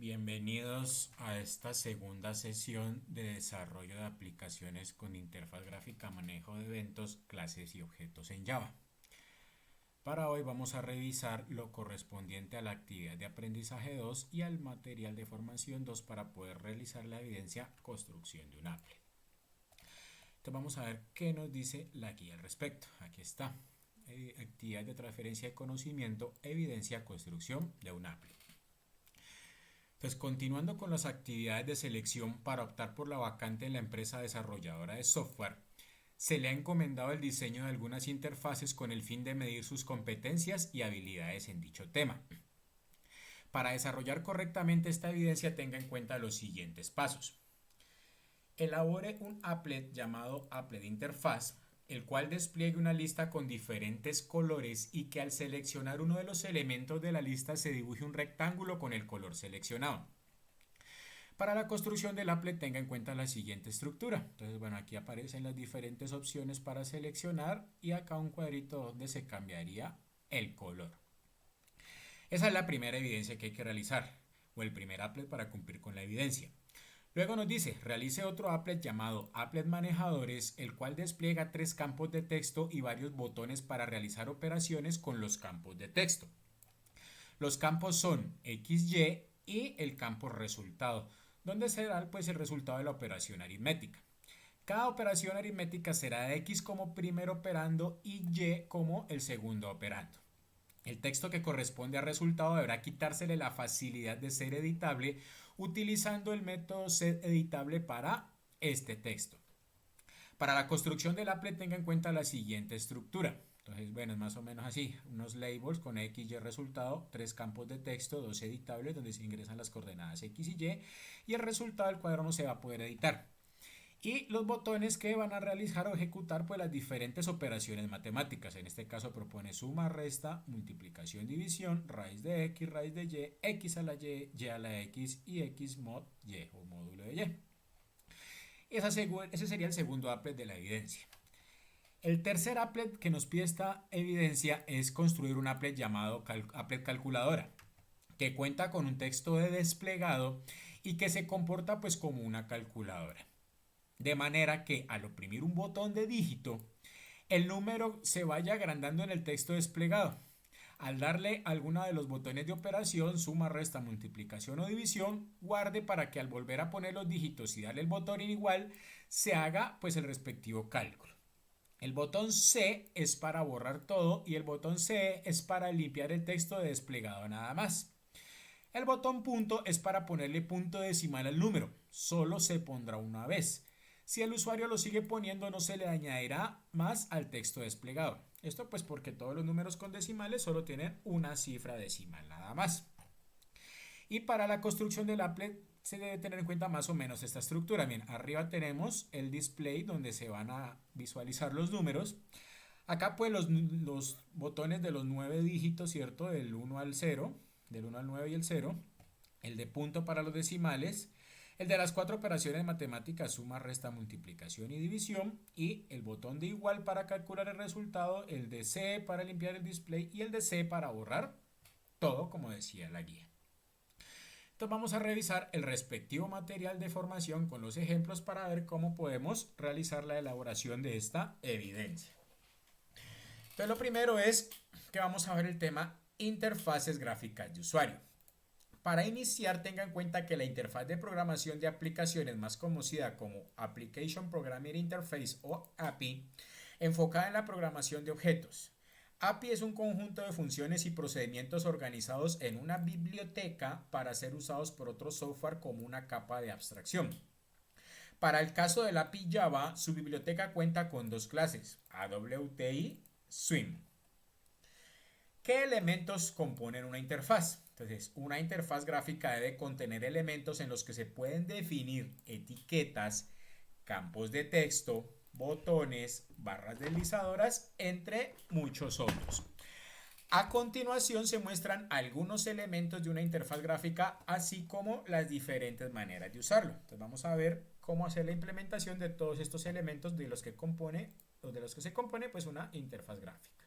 Bienvenidos a esta segunda sesión de desarrollo de aplicaciones con interfaz gráfica, manejo de eventos, clases y objetos en Java. Para hoy vamos a revisar lo correspondiente a la actividad de aprendizaje 2 y al material de formación 2 para poder realizar la evidencia construcción de un applet. Entonces vamos a ver qué nos dice la guía al respecto. Aquí está. Actividad de transferencia de conocimiento, evidencia construcción de un applet. Entonces, continuando con las actividades de selección para optar por la vacante en la empresa desarrolladora de software, se le ha encomendado el diseño de algunas interfaces con el fin de medir sus competencias y habilidades en dicho tema. Para desarrollar correctamente esta evidencia, tenga en cuenta los siguientes pasos. Elabore un applet llamado applet interfaz, el cual despliegue una lista con diferentes colores y que al seleccionar uno de los elementos de la lista se dibuje un rectángulo con el color seleccionado. Para la construcción del applet tenga en cuenta la siguiente estructura. Entonces, bueno, aquí aparecen las diferentes opciones para seleccionar y acá un cuadrito donde se cambiaría el color. Esa es la primera evidencia que hay que realizar, o el primer applet para cumplir con la evidencia. Luego nos dice, realice otro applet llamado applet manejadores, el cual despliega 3 campos de texto y varios botones para realizar operaciones con los campos de texto. Los campos son XY y el campo resultado, donde será pues el resultado de la operación aritmética. Cada operación aritmética será de X como primer operando y Y como el segundo operando. El texto que corresponde al resultado deberá quitársele la facilidad de ser editable utilizando el método setEditable para este texto. Para la construcción del applet tenga en cuenta la siguiente estructura. Entonces, bueno, es más o menos asy, unos labels con X, Y resultado, 3 campos de texto, 2 editables donde se ingresan las coordenadas X y el resultado del cuadro no se va a poder editar. Y los botones que van a realizar o ejecutar pues las diferentes operaciones matemáticas. En este caso propone suma, resta, multiplicación, división, raíz de x, raíz de y, x a la y a la x y x mod y o módulo de y. Ese sería el segundo applet de la evidencia. El tercer applet que nos pide esta evidencia es construir un applet llamado applet calculadora, que cuenta con un texto de desplegado y que se comporta pues como una calculadora. De manera que al oprimir un botón de dígito, el número se vaya agrandando en el texto desplegado. Al darle alguno de los botones de operación, suma, resta, multiplicación o división, guarde para que al volver a poner los dígitos y darle el botón igual, se haga pues el respectivo cálculo. El botón C es para borrar todo y el botón C es para limpiar el texto de desplegado nada más. El botón punto es para ponerle punto decimal al número, solo se pondrá una vez. Si el usuario lo sigue poniendo no se le añadirá más al texto desplegado. Esto pues porque todos los números con decimales solo tienen una cifra decimal nada más. Y para la construcción del applet se debe tener en cuenta más o menos esta estructura. Bien, arriba tenemos el display donde se van a visualizar los números. Acá pues los botones de los 9 dígitos, ¿cierto? Del 1 al 0, del 1 al 9 y el 0. El de punto para los decimales. El de las 4 operaciones matemáticas, suma, resta, multiplicación y división. Y el botón de igual para calcular el resultado. El de C para limpiar el display y el de C para borrar todo, como decía la guía. Entonces vamos a revisar el respectivo material de formación con los ejemplos para ver cómo podemos realizar la elaboración de esta evidencia. Entonces lo primero es que vamos a ver el tema interfaces gráficas de usuario. Para iniciar tenga en cuenta que la interfaz de programación de aplicaciones más conocida como Application Programming Interface o API, enfocada en la programación de objetos. API es un conjunto de funciones y procedimientos organizados en una biblioteca para ser usados por otro software como una capa de abstracción. Para el caso del API Java, su biblioteca cuenta con 2 clases, AWT y Swim. ¿Qué elementos componen una interfaz? Entonces, una interfaz gráfica debe contener elementos en los que se pueden definir etiquetas, campos de texto, botones, barras deslizadoras, entre muchos otros. A continuación se muestran algunos elementos de una interfaz gráfica, así como las diferentes maneras de usarlo. Entonces vamos a ver cómo hacer la implementación de todos estos elementos de los que se compone pues una interfaz gráfica.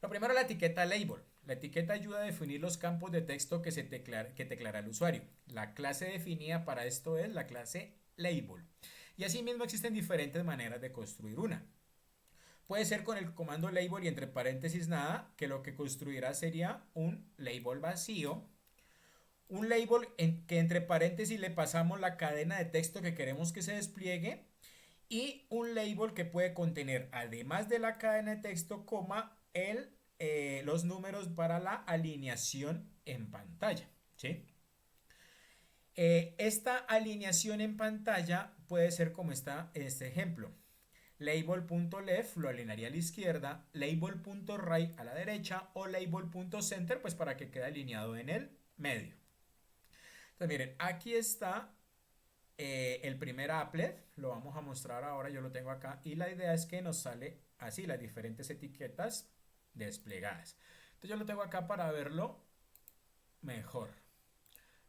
Lo primero, la etiqueta label. La etiqueta ayuda a definir los campos de texto que declara el usuario. La clase definida para esto es la clase label. Y asimismo existen diferentes maneras de construir una. Puede ser con el comando label y entre paréntesis nada, que lo que construirá sería un label vacío. Un label en que entre paréntesis le pasamos la cadena de texto que queremos que se despliegue. Y un label que puede contener, además de la cadena de texto, los números para la alineación en pantalla. ¿Sí? Esta alineación en pantalla puede ser como está en este ejemplo. Label.left lo alinearía a la izquierda, label.right a la derecha o label.center pues para que quede alineado en el medio. Entonces miren, aquí está el primer applet, lo vamos a mostrar ahora, yo lo tengo acá y la idea es que nos sale así las diferentes etiquetas desplegadas. Entonces yo lo tengo acá para verlo mejor.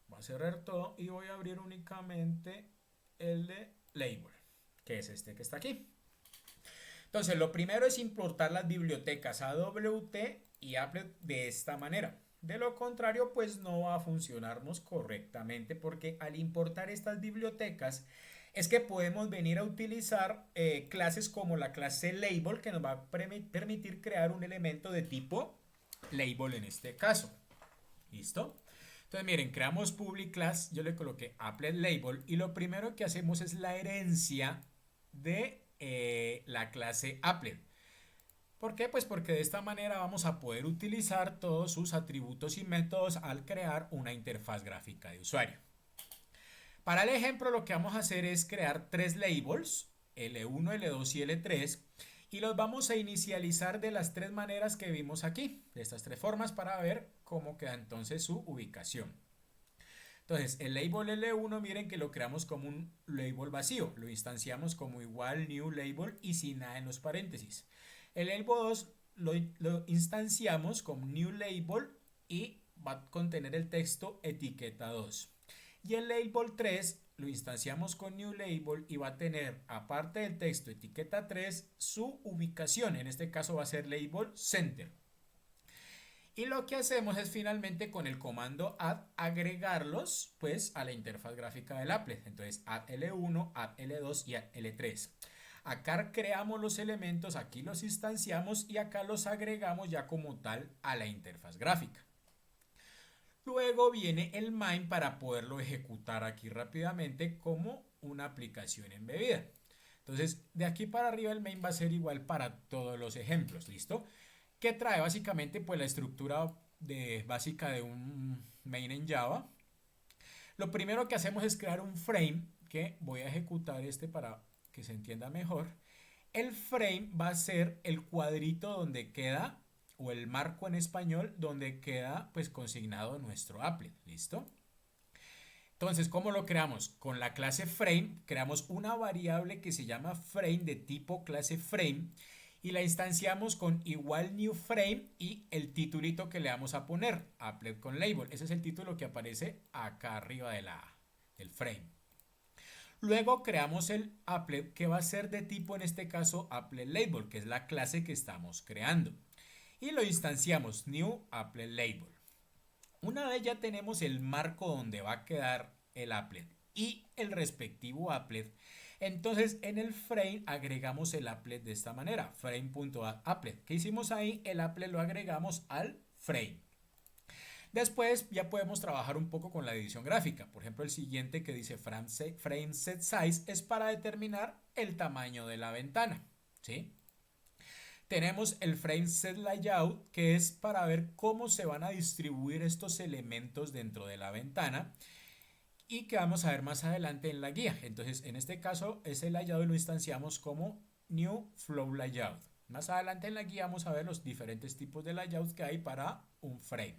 Voy a cerrar todo y voy a abrir únicamente el de label, que es este que está aquí. Entonces lo primero es importar las bibliotecas AWT y Applet de esta manera. De lo contrario, pues no va a funcionarnos correctamente porque al importar estas bibliotecas es que podemos venir a utilizar clases como la clase label que nos va a permitir crear un elemento de tipo label en este caso. ¿Listo? Entonces miren, creamos public class, yo le coloqué applet label y lo primero que hacemos es la herencia de la clase applet. ¿Por qué? Pues porque de esta manera vamos a poder utilizar todos sus atributos y métodos al crear una interfaz gráfica de usuario. Para el ejemplo lo que vamos a hacer es crear tres labels, L1, L2 y L3, y los vamos a inicializar de las tres maneras que vimos aquí, de estas tres formas para ver cómo queda entonces su ubicación. Entonces el label L1 miren que lo creamos como un label vacío, lo instanciamos como igual new label y sin nada en los paréntesis. El label 2 lo instanciamos como new label y va a contener el texto etiqueta 2. Y el label 3 lo instanciamos con new label y va a tener, aparte del texto etiqueta 3, su ubicación. En este caso va a ser label center. Y lo que hacemos es finalmente con el comando add agregarlos pues a la interfaz gráfica del applet. Entonces add L1, add L2 y add L3. Acá creamos los elementos, aquí los instanciamos y acá los agregamos ya como tal a la interfaz gráfica. Luego viene el main para poderlo ejecutar aquí rápidamente como una aplicación embebida. Entonces de aquí para arriba el main va a ser igual para todos los ejemplos, ¿listo? Que trae básicamente pues la estructura básica de un main en Java. Lo primero que hacemos es crear un frame, que voy a ejecutar para que se entienda mejor. El frame va a ser el cuadrito donde queda, o el marco en español, donde queda pues consignado nuestro applet, ¿listo? Entonces, ¿cómo lo creamos? Con la clase frame creamos una variable que se llama frame de tipo clase frame y la instanciamos con igual new frame y el titulito que le vamos a poner, applet con label. Ese es el título que aparece acá arriba del frame. Luego creamos el applet que va a ser de tipo en este caso applet label, que es la clase que estamos creando. Y lo instanciamos new applet label. Una vez ya tenemos el marco donde va a quedar el applet y el respectivo applet, entonces en el frame agregamos el applet de esta manera, frame.applet. ¿Qué hicimos ahí? El applet lo agregamos al frame. Después ya podemos trabajar un poco con la edición gráfica. Por ejemplo, el siguiente que dice frame set size es para determinar el tamaño de la ventana, ¿sí? Tenemos el frame set layout que es para ver cómo se van a distribuir estos elementos dentro de la ventana y que vamos a ver más adelante en la guía. Entonces en este caso ese layout lo instanciamos como new flow layout. Más adelante en la guía vamos a ver los diferentes tipos de layouts que hay para un frame.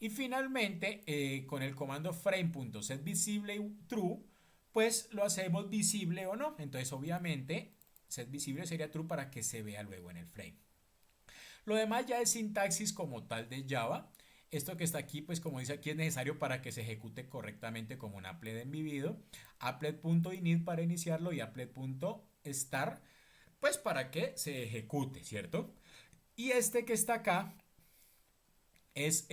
Y finalmente con el comando frame.setVisibleTrue pues lo hacemos visible o no. Entonces obviamente set visible sería true para que se vea luego en el frame. Lo demás ya es sintaxis como tal de Java. Esto que está aquí, pues como dice aquí, es necesario para que se ejecute correctamente como un applet embebido. Applet.init para iniciarlo y applet.start, pues para que se ejecute, ¿cierto? Y este que está acá es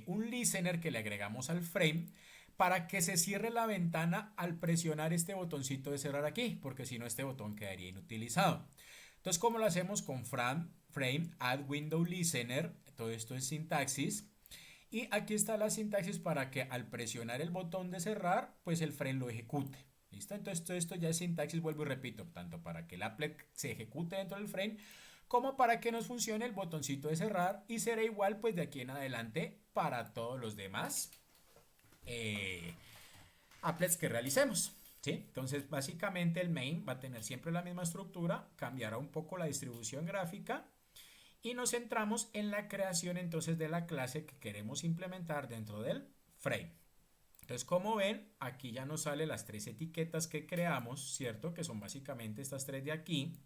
un listener que le agregamos al frame para que se cierre la ventana al presionar este botoncito de cerrar aquí, porque si no este botón quedaría inutilizado. Entonces, ¿cómo lo hacemos? Con frame add window listener, todo esto es sintaxis. Y aquí está la sintaxis para que al presionar el botón de cerrar, pues el frame lo ejecute. ¿Listo? Entonces todo esto ya es sintaxis, vuelvo y repito, tanto para que el applet se ejecute dentro del frame, como para que nos funcione el botoncito de cerrar, y será igual pues de aquí en adelante para todos los demás applets que realicemos. ¿Sí? Entonces básicamente el main va a tener siempre la misma estructura, cambiará un poco la distribución gráfica y nos centramos en la creación entonces de la clase que queremos implementar dentro del frame. Entonces, como ven, aquí ya nos salen las tres etiquetas que creamos, ¿cierto? Que son básicamente estas tres de aquí.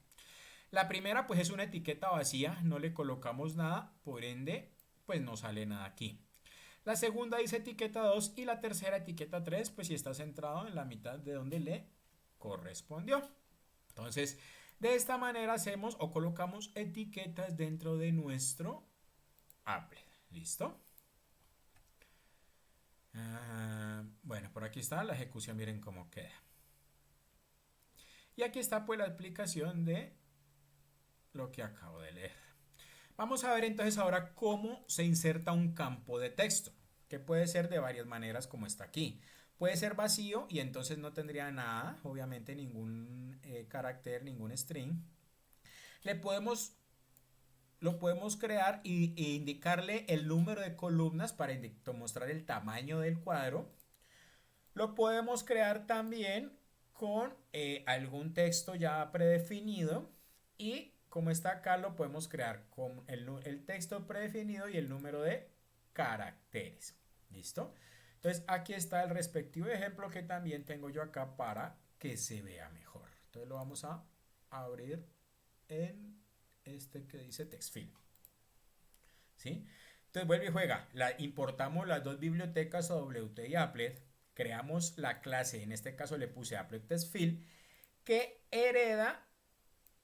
La primera pues es una etiqueta vacía, no le colocamos nada, por ende pues no sale nada aquí. La segunda dice etiqueta 2 y la tercera etiqueta 3 pues si está centrado en la mitad de donde le correspondió. Entonces, de esta manera hacemos o colocamos etiquetas dentro de nuestro applet. ¿Listo? Bueno, por aquí está la ejecución, miren cómo queda. Y aquí está pues la explicación de lo que acabo de leer. Vamos a ver entonces ahora cómo se inserta un campo de texto, que puede ser de varias maneras como está aquí. Puede ser vacío y entonces no tendría nada, obviamente ningún carácter, ningún string. Lo podemos crear e indicarle el número de columnas para mostrar el tamaño del cuadro. Lo podemos crear también con algún texto ya predefinido y como está acá lo podemos crear con el texto predefinido y el número de caracteres. ¿Listo? Entonces aquí está el respectivo ejemplo que también tengo yo acá para que se vea mejor. Entonces lo vamos a abrir en este que dice TextFill. ¿Sí? Entonces vuelve y juega. Importamos las dos bibliotecas AWT y Applet. Creamos la clase, en este caso le puse Applet TextFill, que hereda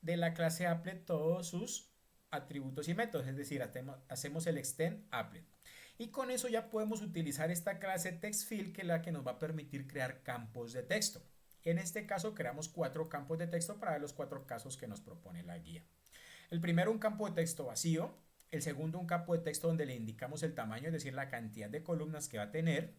de la clase Applet todos sus atributos y métodos, es decir, hacemos el extend Applet. Y con eso ya podemos utilizar esta clase TextFill, que es la que nos va a permitir crear campos de texto. En este caso creamos 4 campos de texto para los 4 casos que nos propone la guía. El primero, un campo de texto vacío. El segundo, un campo de texto donde le indicamos el tamaño, es decir, la cantidad de columnas que va a tener.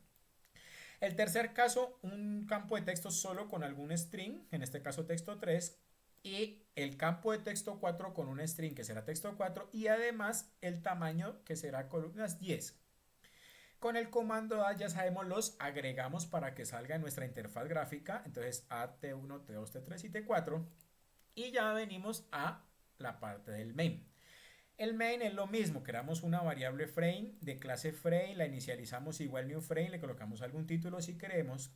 El tercer caso, un campo de texto solo con algún string, en este caso texto 3, y el campo de texto 4 con un string que será texto 4 y además el tamaño que será columnas 10. Con el comando A ya sabemos los agregamos para que salga en nuestra interfaz gráfica, entonces A, T1, T2, T3 y T4, y ya venimos a la parte del main. El main es lo mismo, creamos una variable frame de clase frame, la inicializamos igual new frame, le colocamos algún título si queremos.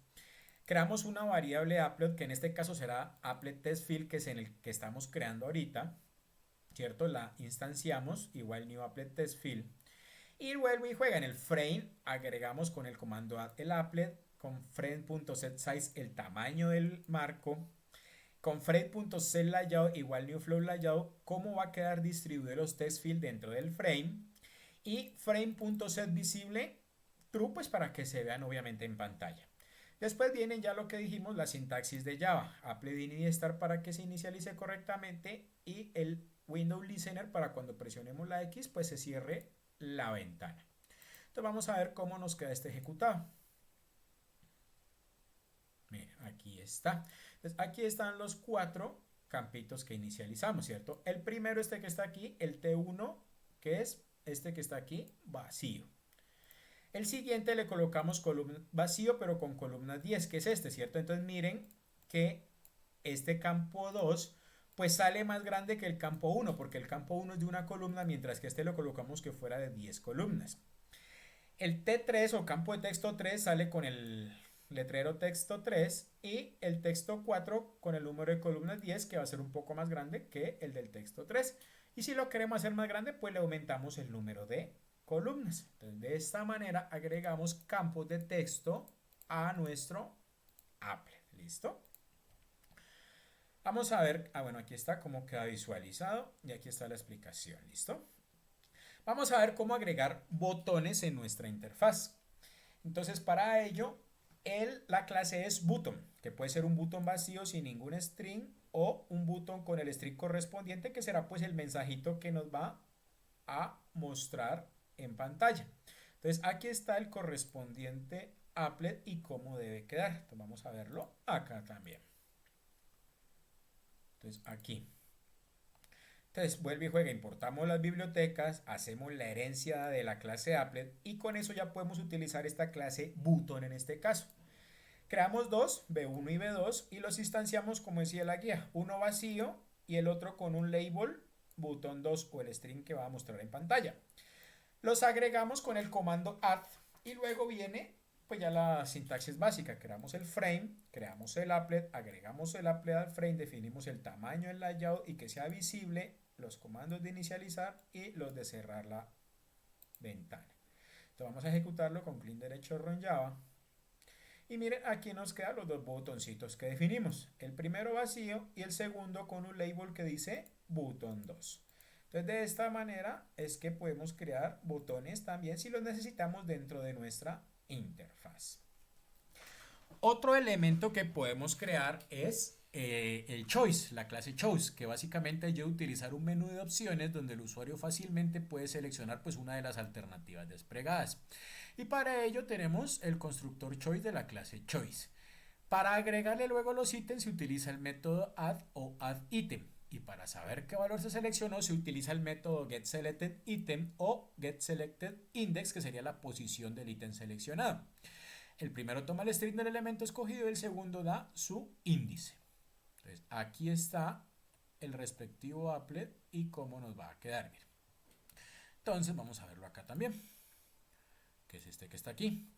Creamos una variable applet que en este caso será applet TextFill, que es en el que estamos creando ahorita, ¿cierto? La instanciamos igual new applet TextFill. Y vuelve y juega en el frame, agregamos con el comando add el applet, con frame.setSize el tamaño del marco, con frame.setLayout igual new flow layout, cómo va a quedar distribuido los TextFill dentro del frame, y frame.setVisible true, pues para que se vean obviamente en pantalla. Después viene ya lo que dijimos, la sintaxis de Java, applet in y start para que se inicialice correctamente y el window listener para cuando presionemos la X pues se cierre la ventana. Entonces vamos a ver cómo nos queda este ejecutado. Mira, aquí está. Entonces aquí están los 4 campitos que inicializamos, ¿cierto? El primero, este que está aquí, el T1, que es este que está aquí, vacío. El siguiente le colocamos columna vacío, pero con columna 10, que es este, ¿cierto? Entonces miren que este campo 2 pues sale más grande que el campo 1, porque el campo 1 es de una columna, mientras que este lo colocamos que fuera de 10 columnas. El T3 o campo de texto 3 sale con el letrero texto 3 y el texto 4 con el número de columnas 10, que va a ser un poco más grande que el del texto 3. Y si lo queremos hacer más grande, pues le aumentamos el número de columnas. Entonces, de esta manera agregamos campos de texto a nuestro applet. ¿Listo? Vamos a ver, bueno, aquí está cómo queda visualizado y aquí está la explicación. ¿Listo? Vamos a ver cómo agregar botones en nuestra interfaz. Entonces, para ello, la clase es button, que puede ser un botón vacío sin ningún string o un botón con el string correspondiente, que será pues el mensajito que nos va a mostrar en pantalla. Entonces, aquí está el correspondiente applet y cómo debe quedar. Entonces, vamos a verlo acá también. Entonces, aquí. Entonces vuelve y juega, importamos las bibliotecas, hacemos la herencia de la clase applet y con eso ya podemos utilizar esta clase button en este caso. Creamos dos, B1 y B2, y los instanciamos como decía la guía, uno vacío y el otro con un label button 2 o el string que va a mostrar en pantalla. Los agregamos con el comando add y luego viene pues ya la sintaxis básica. Creamos el frame, creamos el applet, agregamos el applet al frame, definimos el tamaño del layout y que sea visible, los comandos de inicializar y los de cerrar la ventana. Entonces vamos a ejecutarlo con clic derecho run Java. Y miren, aquí nos quedan los dos botoncitos que definimos. El primero vacío y el segundo con un label que dice button 2. Entonces de esta manera es que podemos crear botones también si los necesitamos dentro de nuestra interfaz. Otro elemento que podemos crear es el choice, la clase choice, que básicamente ayuda a utilizar un menú de opciones donde el usuario fácilmente puede seleccionar pues una de las alternativas desplegadas. Y para ello tenemos el constructor choice de la clase choice. Para agregarle luego los ítems se utiliza el método add o addItem. Y para saber qué valor se seleccionó se utiliza el método getSelectedItem o getSelectedIndex, que sería la posición del ítem seleccionado. El primero toma el string del elemento escogido y el segundo da su índice. Entonces aquí está el respectivo applet y cómo nos va a quedar. Miren. Entonces vamos a verlo acá también, que es este que está aquí.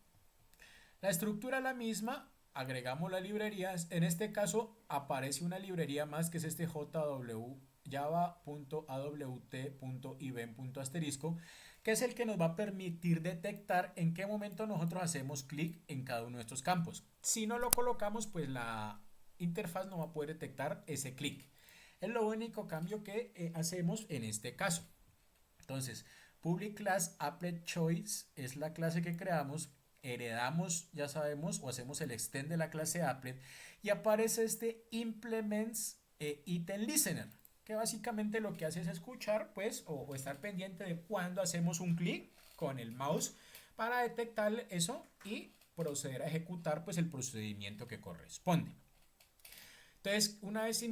La estructura es la misma, agregamos las librerías. En este caso aparece una librería más que es este java.awt.event.asterisco, que es el que nos va a permitir detectar en qué momento nosotros hacemos clic en cada uno de estos campos. Si no lo colocamos, pues la interfaz no va a poder detectar ese clic. Es lo único cambio que hacemos en este caso. Entonces, public class applet choice es la clase que creamos, heredamos, ya sabemos, o hacemos el extend de la clase applet y aparece este implements item listener, que básicamente lo que hace es escuchar pues o estar pendiente de cuando hacemos un clic con el mouse para detectar eso y proceder a ejecutar pues el procedimiento que corresponde. Entonces, una vez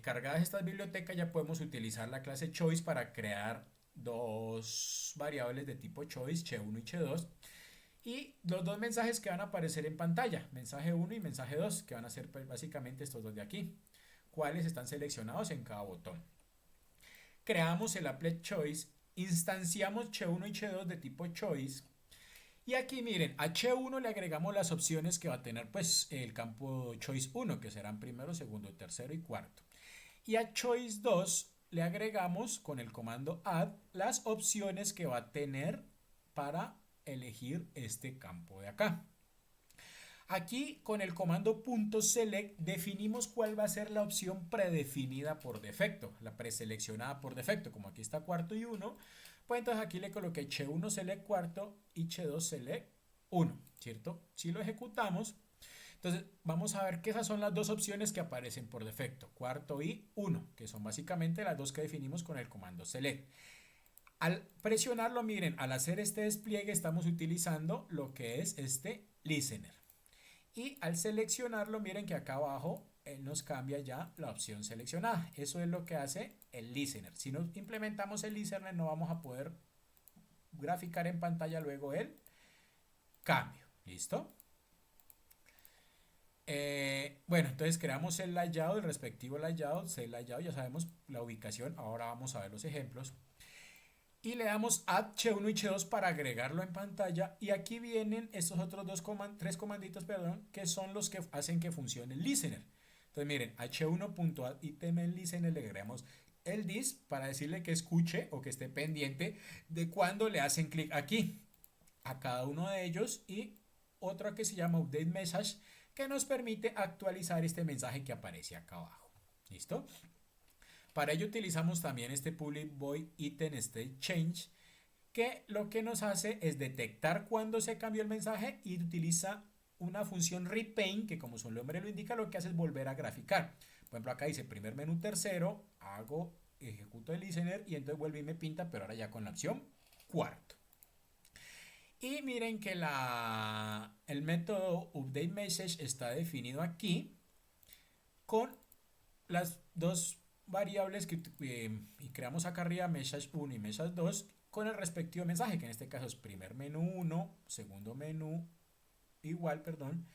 cargadas estas bibliotecas ya podemos utilizar la clase choice para crear dos variables de tipo choice, che1 y che2, y los dos mensajes que van a aparecer en pantalla, mensaje 1 y mensaje 2, que van a ser pues, básicamente estos dos de aquí, cuáles están seleccionados en cada botón. Creamos el applet choice, instanciamos che1 y che2 de tipo choice, y aquí miren, a che1 le agregamos las opciones que va a tener pues el campo choice 1, que serán primero, segundo, tercero y cuarto. Y a choice 2 le agregamos con el comando add las opciones que va a tener para elegir este campo de acá. Aquí con el comando .select definimos cuál va a ser la opción predefinida por defecto, la preseleccionada por defecto, como aquí está cuarto y 1, pues entonces aquí le coloqué che1 select cuarto y che2 select 1, ¿cierto? Si lo ejecutamos, entonces vamos a ver que esas son las dos opciones que aparecen por defecto, cuarto y 1, que son básicamente las dos que definimos con el comando select. Al presionarlo, miren, al hacer este despliegue estamos utilizando lo que es este listener. Y al seleccionarlo, miren que acá abajo nos cambia ya la opción seleccionada. Eso es lo que hace el listener. Si no implementamos el listener no vamos a poder graficar en pantalla luego el cambio. ¿Listo? Bueno, entonces creamos el layout, el respectivo layout, layout, ya sabemos la ubicación. Ahora vamos a ver los ejemplos. Y le damos add che1 y che2 para agregarlo en pantalla. Y aquí vienen estos otros tres comanditos, perdón, que son los que hacen que funcione el listener. Entonces miren, a che1.addItem en listener le agregamos el this para decirle que escuche o que esté pendiente de cuando le hacen clic aquí a cada uno de ellos, y otra que se llama update message, que nos permite actualizar este mensaje que aparece acá abajo. ¿Listo? Para ello utilizamos también este public void item state change, que lo que nos hace es detectar cuándo se cambió el mensaje y utiliza una función repaint que, como su nombre lo indica, lo que hace es volver a graficar. Por ejemplo, acá dice primer menú tercero, ejecuto el listener y entonces vuelve y me pinta, pero ahora ya con la opción cuarto. Y miren que el método updateMessage está definido aquí con las dos variables y creamos acá arriba message 1 y message 2 con el respectivo mensaje, que en este caso es primer menú 1, segundo menú igual, perdón,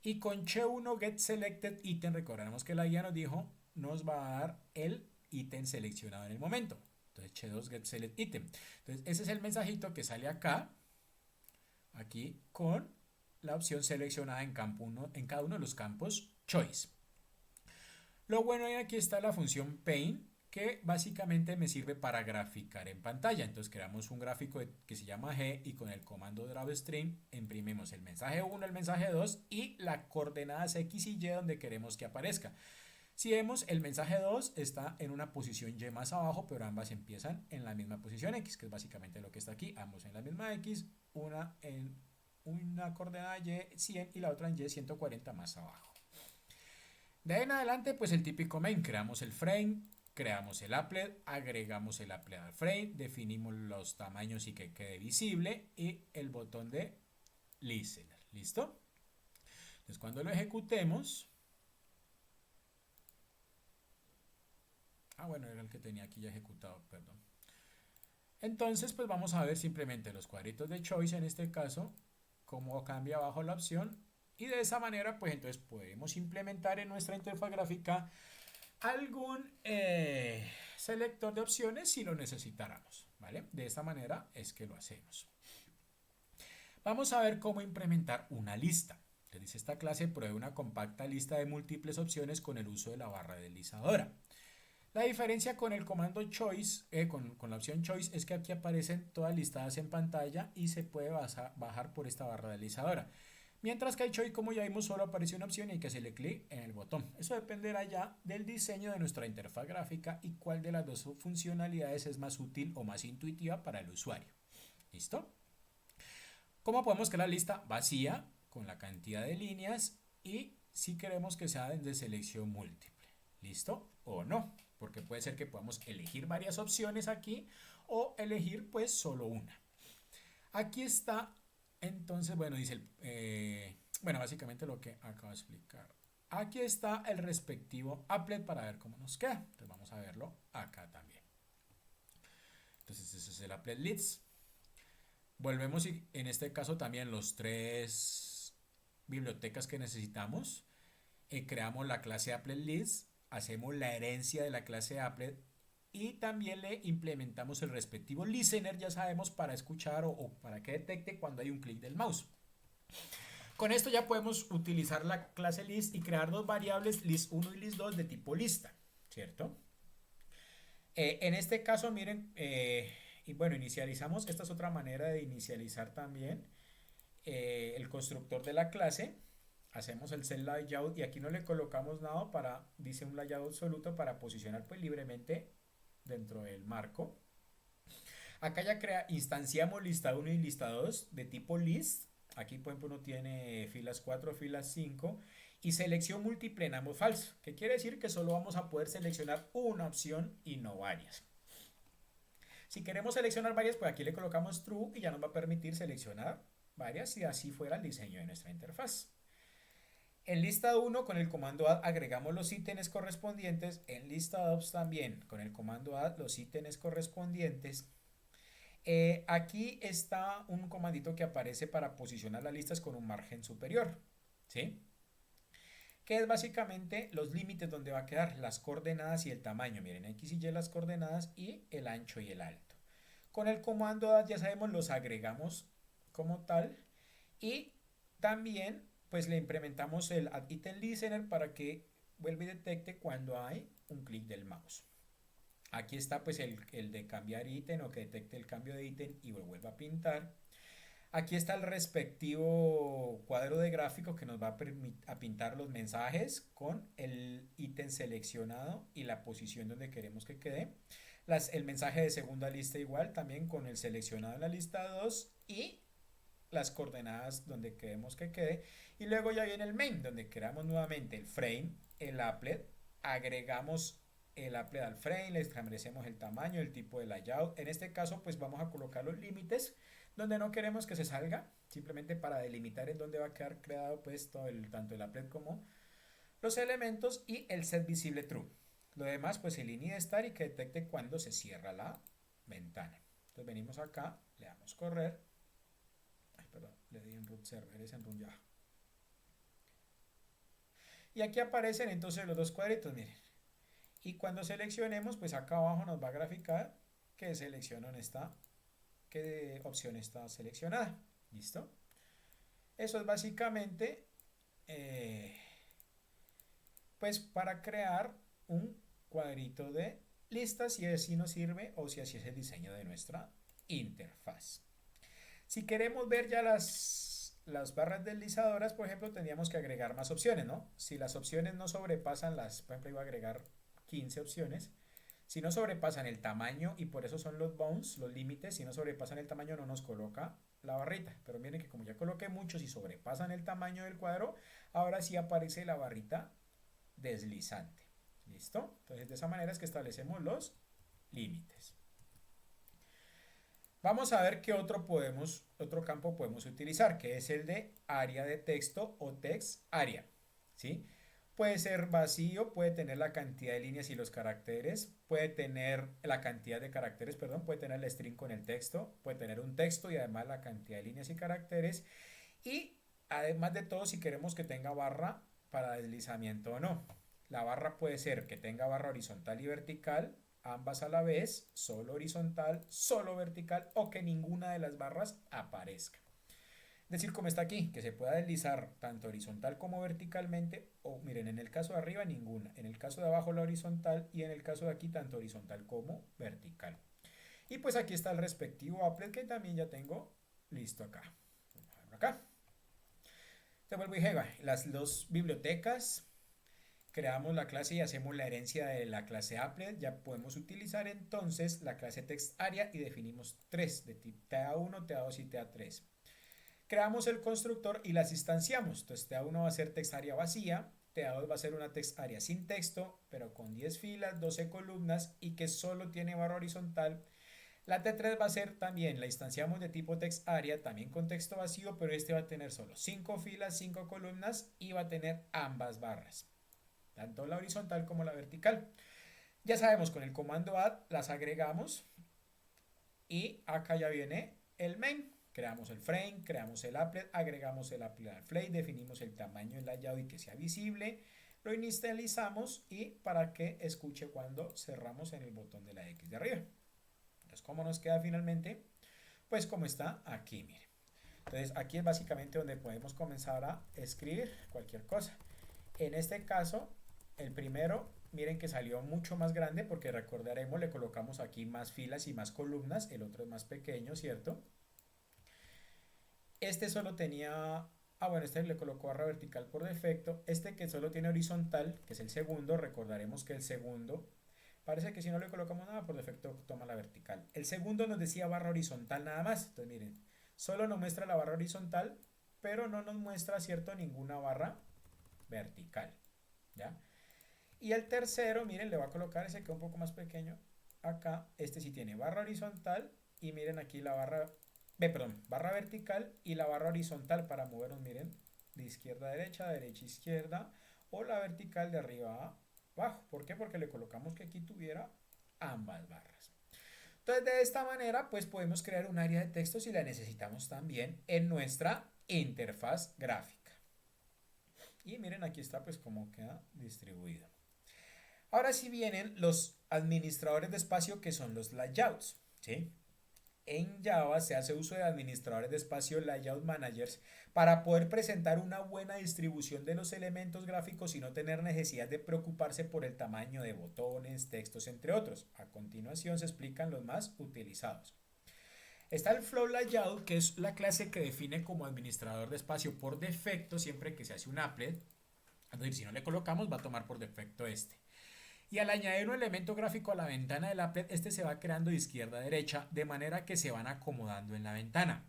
y con che1 get selected item, recordaremos que la guía nos dijo, nos va a dar el ítem seleccionado en el momento. Entonces che2 get select item. Entonces ese es el mensajito que sale acá, aquí con la opción seleccionada en campo 1, en cada uno de los campos choice. Lo bueno es que aquí está la función paint, que básicamente me sirve para graficar en pantalla. Entonces creamos un gráfico que se llama G y con el comando drawString imprimimos el mensaje 1, el mensaje 2 y las coordenadas X y Y donde queremos que aparezca. Si vemos, el mensaje 2 está en una posición Y más abajo, pero ambas empiezan en la misma posición X, que es básicamente lo que está aquí. Ambos en la misma X, una en una coordenada Y 100 y la otra en Y 140 más abajo. De ahí en adelante, pues el típico main, creamos el frame, creamos el applet, agregamos el applet al frame, definimos los tamaños y que quede visible y el botón de listener. ¿Listo? Entonces cuando lo ejecutemos, bueno, era el que tenía aquí ya ejecutado, perdón. Entonces, pues vamos a ver simplemente los cuadritos de choice en este caso, cómo cambia abajo la opción. Y de esa manera, pues entonces podemos implementar en nuestra interfaz gráfica algún selector de opciones si lo necesitáramos, ¿vale? De esta manera es que lo hacemos. Vamos a ver cómo implementar una lista. Entonces dice, esta clase prueba una compacta lista de múltiples opciones con el uso de la barra deslizadora. La diferencia con el comando choice, con la opción choice, es que aquí aparecen todas listadas en pantalla y se puede bajar por esta barra deslizadora. Mientras que el choice, como ya vimos, solo aparece una opción y hay que hacerle clic en el botón. Eso dependerá ya del diseño de nuestra interfaz gráfica y cuál de las dos funcionalidades es más útil o más intuitiva para el usuario. ¿Listo? ¿Cómo podemos crear la lista vacía con la cantidad de líneas y si queremos que sea de selección múltiple? ¿Listo? O no, porque puede ser que podamos elegir varias opciones aquí o elegir pues solo una. Aquí está, entonces, bueno, dice, bueno, básicamente lo que acabo de explicar. Aquí está el respectivo applet para ver cómo nos queda. Entonces vamos a verlo acá también. Entonces ese es el applet list. Volvemos y en este caso también los tres bibliotecas que necesitamos. Creamos la clase applet list, hacemos la herencia de la clase applet y también le implementamos el respectivo listener, ya sabemos, para escuchar o para que detecte cuando hay un clic del mouse. Con esto ya podemos utilizar la clase list y crear dos variables list1 y list2 de tipo lista, ¿cierto? En este caso, miren, y bueno, inicializamos, esta es otra manera de inicializar también el constructor de la clase. Hacemos el set layout y aquí no le colocamos nada para, dice un layout absoluto para posicionar pues libremente dentro del marco. Acá ya instanciamos lista 1 y lista 2 de tipo list. Aquí por ejemplo uno tiene filas 4, filas 5 y selección múltiple en ambos falso, que quiere decir que solo vamos a poder seleccionar una opción y no varias. Si queremos seleccionar varias, pues aquí le colocamos true y ya nos va a permitir seleccionar varias si así fuera el diseño de nuestra interfaz. En lista 1 con el comando add agregamos los ítems correspondientes. En lista 2 también con el comando add los ítems correspondientes. Aquí está un comandito que aparece para posicionar las listas con un margen superior, ¿sí? Que es básicamente los límites donde va a quedar las coordenadas y el tamaño. Miren, X y Y las coordenadas y el ancho y el alto. Con el comando add ya sabemos los agregamos como tal y también pues le implementamos el add item listener para que vuelva y detecte cuando hay un clic del mouse. Aquí está pues el de cambiar ítem o que detecte el cambio de ítem y lo vuelva a pintar. Aquí está el respectivo cuadro de gráfico que nos va a pintar los mensajes con el ítem seleccionado y la posición donde queremos que quede. El mensaje de segunda lista igual, también con el seleccionado en la lista 2 y las coordenadas donde queremos que quede. Y luego ya viene el main, donde creamos nuevamente el frame, el applet, agregamos el applet al frame, le establecemos el tamaño, el tipo de layout. En este caso, pues vamos a colocar los límites donde no queremos que se salga, simplemente para delimitar en dónde va a quedar creado pues todo tanto el applet como los elementos y el set visible true. Lo demás, pues el ini de estar y que detecte cuando se cierra la ventana. Entonces venimos acá, le damos correr. Ay, perdón, le di en root server, es en run Java. Y aquí aparecen entonces los dos cuadritos, miren. Y cuando seleccionemos, pues acá abajo nos va a graficar qué selección está, qué opción está seleccionada. ¿Listo? Eso es básicamente, eh, pues para crear un cuadrito de listas si así nos sirve o si así es el diseño de nuestra interfaz. Si queremos ver ya las barras deslizadoras, por ejemplo, tendríamos que agregar más opciones, ¿no? Si las opciones no sobrepasan por ejemplo, iba a agregar 15 opciones. Si no sobrepasan el tamaño, y por eso son los bounds, los límites, si no sobrepasan el tamaño no nos coloca la barrita. Pero miren que como ya coloqué muchos y sobrepasan el tamaño del cuadro, ahora sí aparece la barrita deslizante. ¿Listo? Entonces de esa manera es que establecemos los límites. Vamos a ver qué otro campo podemos utilizar, que es el de área de texto o text area. ¿Sí? Puede ser vacío, puede tener la cantidad de líneas y los caracteres, puede tener la cantidad de caracteres, perdón, puede tener el string con el texto, puede tener un texto y además la cantidad de líneas y caracteres. Y además de todo, si queremos que tenga barra para deslizamiento o no. La barra puede ser que tenga barra horizontal y vertical, ambas a la vez, solo horizontal, solo vertical o que ninguna de las barras aparezca. Es decir, como está aquí, que se pueda deslizar tanto horizontal como verticalmente, o miren, en el caso de arriba ninguna, en el caso de abajo la horizontal y en el caso de aquí tanto horizontal como vertical. Y pues aquí está el respectivo applet que también ya tengo listo acá. Vamos a verlo acá. Te vuelvo y dije, las dos bibliotecas, creamos la clase y hacemos la herencia de la clase applet, ya podemos utilizar entonces la clase textArea y definimos tres de tipo TA1, TA2 y TA3. Creamos el constructor y las instanciamos. Entonces TA1 va a ser textArea vacía, TA2 va a ser una textArea sin texto, pero con 10 filas, 12 columnas y que solo tiene barra horizontal. La T3 va a ser también, la instanciamos de tipo textArea, también con texto vacío, pero este va a tener solo 5 filas, 5 columnas y va a tener ambas barras, tanto la horizontal como la vertical. Ya sabemos, con el comando add las agregamos y acá ya viene el main. Creamos el frame, creamos el applet, agregamos el applet al frame, definimos el tamaño del layout y que sea visible, lo inicializamos y para que escuche cuando cerramos en el botón de la X de arriba. Entonces, ¿cómo nos queda finalmente? Pues como está aquí, miren. Entonces, aquí es básicamente donde podemos comenzar a escribir cualquier cosa. En este caso, el primero, miren que salió mucho más grande porque recordaremos, le colocamos aquí más filas y más columnas, el otro es más pequeño, ¿cierto? Este solo tenía, bueno, este le colocó barra vertical por defecto, este que solo tiene horizontal, que es el segundo, recordaremos que el segundo, parece que si no le colocamos nada por defecto toma la vertical. El segundo nos decía barra horizontal nada más, entonces miren, solo nos muestra la barra horizontal, pero no nos muestra, ¿cierto?, ninguna barra vertical, ¿ya? Y el tercero, miren, le va a colocar ese que es un poco más pequeño. Acá, este sí tiene barra horizontal. Y miren aquí la barra, perdón, barra vertical y la barra horizontal para movernos, miren, de izquierda a derecha, derecha a izquierda. O la vertical de arriba a abajo. ¿Por qué? Porque le colocamos que aquí tuviera ambas barras. Entonces, de esta manera, pues podemos crear un área de texto si la necesitamos también en nuestra interfaz gráfica. Y miren, aquí está pues cómo queda distribuido. Ahora sí vienen los administradores de espacio que son los layouts, ¿sí? En Java se hace uso de administradores de espacio layout managers para poder presentar una buena distribución de los elementos gráficos y no tener necesidad de preocuparse por el tamaño de botones, textos, entre otros. A continuación se explican los más utilizados. Está el Flow Layout, que es la clase que define como administrador de espacio por defecto siempre que se hace un applet. Es decir, si no le colocamos va a tomar por defecto este. Y al añadir un elemento gráfico a la ventana del applet, este se va creando de izquierda a derecha, de manera que se van acomodando en la ventana.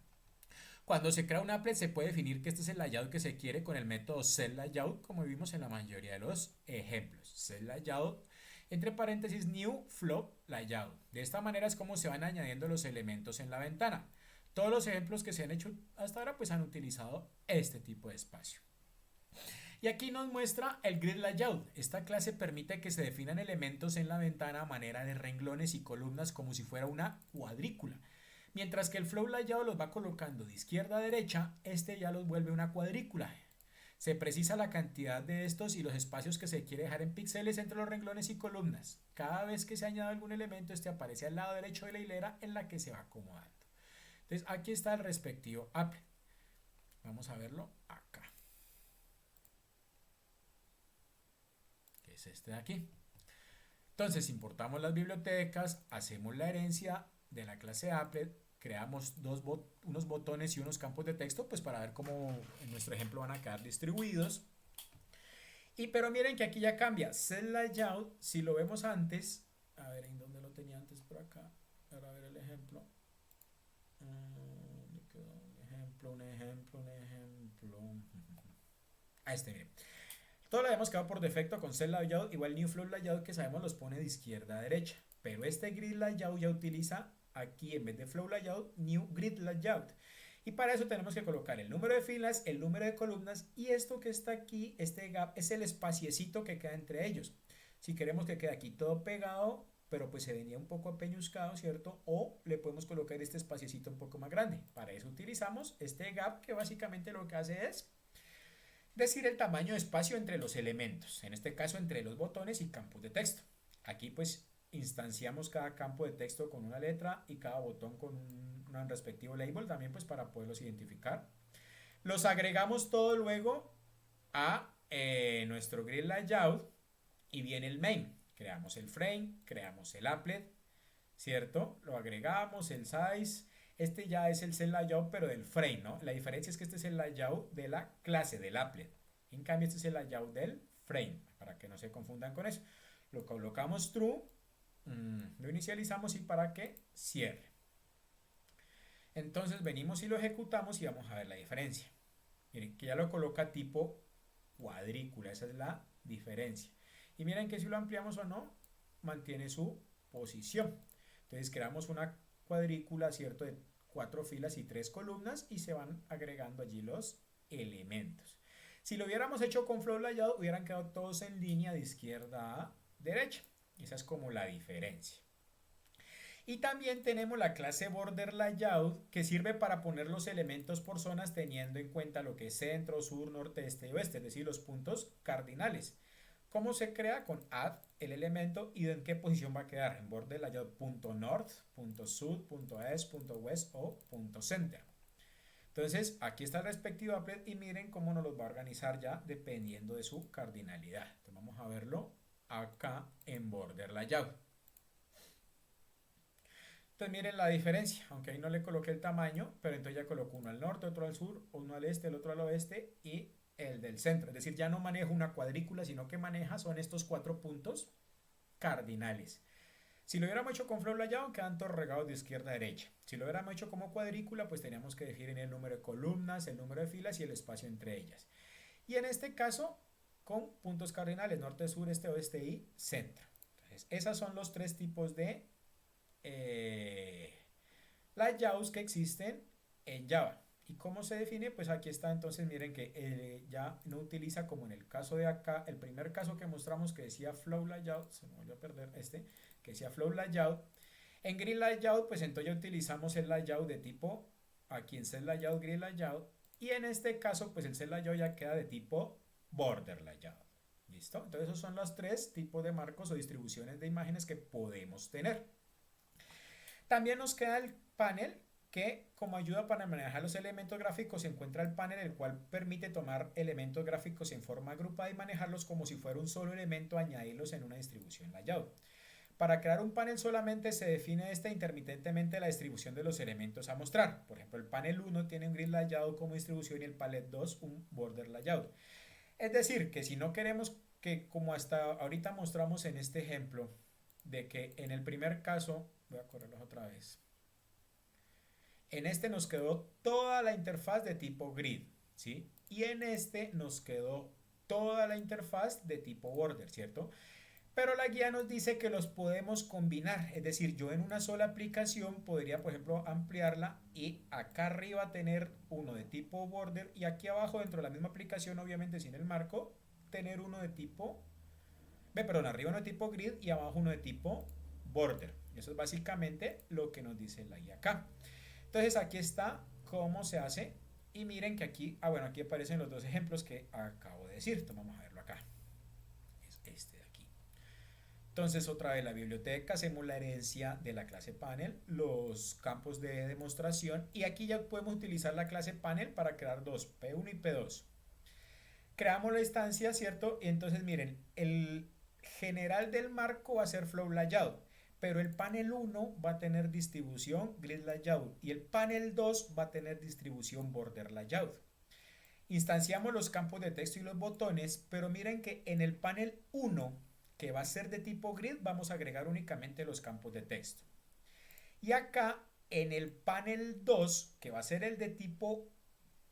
Cuando se crea un applet se puede definir que este es el layout que se quiere con el método setLayout, como vimos en la mayoría de los ejemplos. setLayout, entre paréntesis, new float layout. De esta manera es como se van añadiendo los elementos en la ventana. Todos los ejemplos que se han hecho hasta ahora pues han utilizado este tipo de espacio. Y aquí nos muestra el grid layout. Esta clase permite que se definan elementos en la ventana a manera de renglones y columnas como si fuera una cuadrícula. Mientras que el flow layout los va colocando de izquierda a derecha, este ya los vuelve una cuadrícula. Se precisa la cantidad de estos y los espacios que se quiere dejar en píxeles entre los renglones y columnas. Cada vez que se añade algún elemento, este aparece al lado derecho de la hilera en la que se va acomodando. Entonces aquí está el respectivo applet. Vamos a verlo acá. Que es este de aquí. Entonces importamos las bibliotecas, hacemos la herencia de la clase applet, creamos unos botones y unos campos de texto, pues para ver cómo en nuestro ejemplo van a quedar distribuidos. Pero miren que aquí ya cambia. setLayout, si lo vemos antes, a ver en dónde lo tenía antes por acá, para ver el ejemplo. Un ejemplo. A este, miren. Todo lo habíamos quedado por defecto con setLayout, igual new float layout que sabemos los pone de izquierda a derecha. Pero este grid layout ya utiliza aquí en vez de flow layout, new grid layout. Y para eso tenemos que colocar el número de filas, el número de columnas y esto que está aquí, este gap, es el espaciecito que queda entre ellos. Si queremos que quede aquí todo pegado, pero pues se venía un poco apeñuscado, ¿cierto? O le podemos colocar este espaciecito un poco más grande. Para eso utilizamos este gap que básicamente lo que hace es decir el tamaño de espacio entre los elementos, en este caso entre los botones y campos de texto. Aquí pues instanciamos cada campo de texto con una letra y cada botón con un respectivo label también pues para poderlos identificar. Los agregamos todo luego a nuestro grid layout y viene el main. Creamos el frame, creamos el applet, ¿cierto? Lo agregamos, el size. Este ya es el setLayout pero del frame, ¿no? La diferencia es que este es el layout de la clase, del applet. En cambio este es el layout del frame, para que no se confundan con eso. Lo colocamos true, lo inicializamos y para que cierre. Entonces venimos y lo ejecutamos y vamos a ver la diferencia. Miren que ya lo coloca tipo cuadrícula, esa es la diferencia. Y miren que si lo ampliamos o no, mantiene su posición. Entonces creamos una cuadrícula, ¿cierto? De 4 filas y 3 columnas y se van agregando allí los elementos. Si lo hubiéramos hecho con flow layout, hubieran quedado todos en línea de izquierda a derecha. Esa es como la diferencia. Y también tenemos la clase border layout que sirve para poner los elementos por zonas teniendo en cuenta lo que es centro, sur, norte, este y oeste, es decir, los puntos cardinales. ¿Cómo se crea? Con add el elemento y en qué posición va a quedar. En border layout .north, .sud, .est, .west o .center. Entonces aquí está el respectivo applet y miren cómo nos los va a organizar ya dependiendo de su cardinalidad. Entonces vamos a verlo acá en border layout. Entonces miren la diferencia, aunque ahí no le coloqué el tamaño, pero entonces ya coloco uno al norte, otro al sur, uno al este, el otro al oeste y el del centro. Es decir, ya no manejo una cuadrícula, sino que maneja son estos 4 puntos cardinales. Si lo hubiéramos hecho con flow layout, quedan todos regados de izquierda a derecha. Si lo hubiéramos hecho como cuadrícula, pues teníamos que definir el número de columnas, el número de filas y el espacio entre ellas. Y en este caso, con puntos cardinales, norte, sur, este, oeste y centro. Entonces, esos son los 3 tipos de layouts que existen en Java. ¿Y cómo se define? Pues aquí está, entonces miren que ya no utiliza como en el caso de acá, el primer caso que mostramos que decía flow layout, se me volvió a perder que decía flow layout. En grid layout, pues entonces ya utilizamos el layout de tipo, aquí en setLayout, grid layout, y en este caso, pues el setLayout ya queda de tipo border layout. ¿Listo? Entonces esos son los 3 tipos de marcos o distribuciones de imágenes que podemos tener. También nos queda el panel que como ayuda para manejar los elementos gráficos se encuentra el panel el cual permite tomar elementos gráficos en forma agrupada y manejarlos como si fuera un solo elemento, añadirlos en una distribución layout. Para crear un panel solamente se define intermitentemente la distribución de los elementos a mostrar. Por ejemplo, el panel 1 tiene un grid layout como distribución y el panel 2 un border layout. Es decir, que si no queremos que, como hasta ahorita mostramos en este ejemplo, de que en el primer caso, voy a correrlos otra vez, en este nos quedó toda la interfaz de tipo grid, ¿sí? Y en este nos quedó toda la interfaz de tipo border, ¿cierto? Pero la guía nos dice que los podemos combinar, es decir, yo en una sola aplicación podría, por ejemplo, ampliarla y acá arriba tener uno de tipo border y aquí abajo dentro de la misma aplicación, obviamente sin el marco, tener uno de tipo, perdón, arriba uno de tipo grid y abajo uno de tipo border. Eso es básicamente lo que nos dice la guía acá. Entonces aquí está cómo se hace y miren que aquí, bueno, aquí aparecen los dos ejemplos que acabo de decir. Entonces vamos a verlo acá. Es este de aquí. Entonces otra vez la biblioteca, hacemos la herencia de la clase panel, los campos de demostración y aquí ya podemos utilizar la clase panel para crear dos, P1 y P2. Creamos la instancia, ¿cierto? Y entonces miren, el general del marco va a ser flow layout, pero el panel 1 va a tener distribución grid layout y el panel 2 va a tener distribución border layout. Instanciamos los campos de texto y los botones, pero miren que en el panel 1, que va a ser de tipo grid, vamos a agregar únicamente los campos de texto. Y acá en el panel 2, que va a ser el de tipo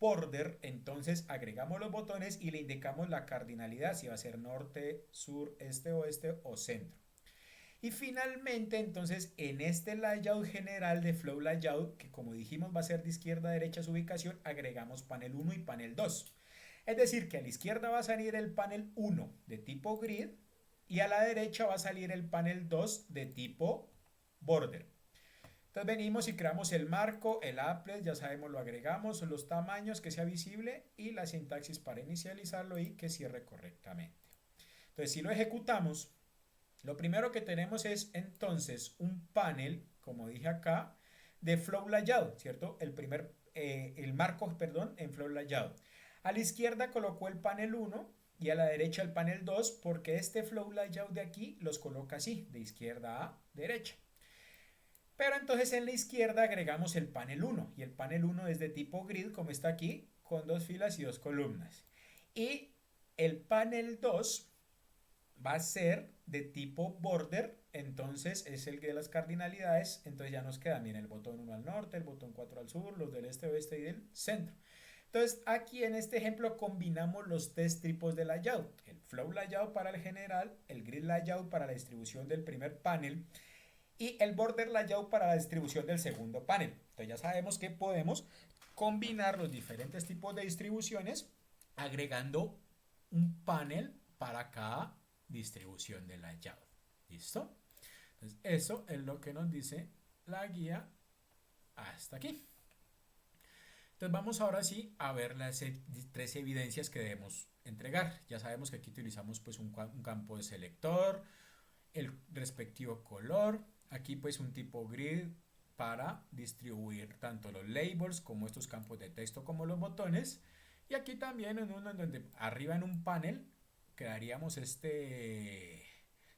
border, entonces agregamos los botones y le indicamos la cardinalidad, si va a ser norte, sur, este, oeste o centro. Y finalmente, entonces, en este layout general de Flow Layout, que como dijimos va a ser de izquierda a derecha su ubicación, agregamos panel 1 y panel 2. Es decir, que a la izquierda va a salir el panel 1 de tipo grid y a la derecha va a salir el panel 2 de tipo border. Entonces venimos y creamos el marco, el applet, ya sabemos, lo agregamos, los tamaños, que sea visible y la sintaxis para inicializarlo y que cierre correctamente. Entonces si lo ejecutamos, lo primero que tenemos es entonces un panel, como dije acá, de Flow Layout, ¿cierto? El marco, perdón, en Flow Layout. A la izquierda colocó el panel 1 y a la derecha el panel 2 porque este Flow Layout de aquí los coloca así, de izquierda a derecha. Pero entonces en la izquierda agregamos el panel 1 y el panel 1 es de tipo grid como está aquí con dos filas y dos columnas. Y el panel 2 va a ser de tipo border, entonces es el de las cardinalidades, entonces ya nos queda, miren, el botón 1 al norte, el botón 4 al sur, los del este, oeste y del centro. Entonces aquí en este ejemplo combinamos los tres tipos de layout, el flow layout para el general, el grid layout para la distribución del primer panel y el border layout para la distribución del segundo panel. Entonces ya sabemos que podemos combinar los diferentes tipos de distribuciones agregando un panel para cada distribución de layout. ¿Listo? Entonces eso es lo que nos dice la guía hasta aquí. Entonces vamos ahora sí a ver las tres evidencias que debemos entregar. Ya sabemos que aquí utilizamos pues un campo de selector, el respectivo color, aquí pues un tipo grid para distribuir tanto los labels como estos campos de texto como los botones, y aquí también en uno en donde arriba en un panel crearíamos este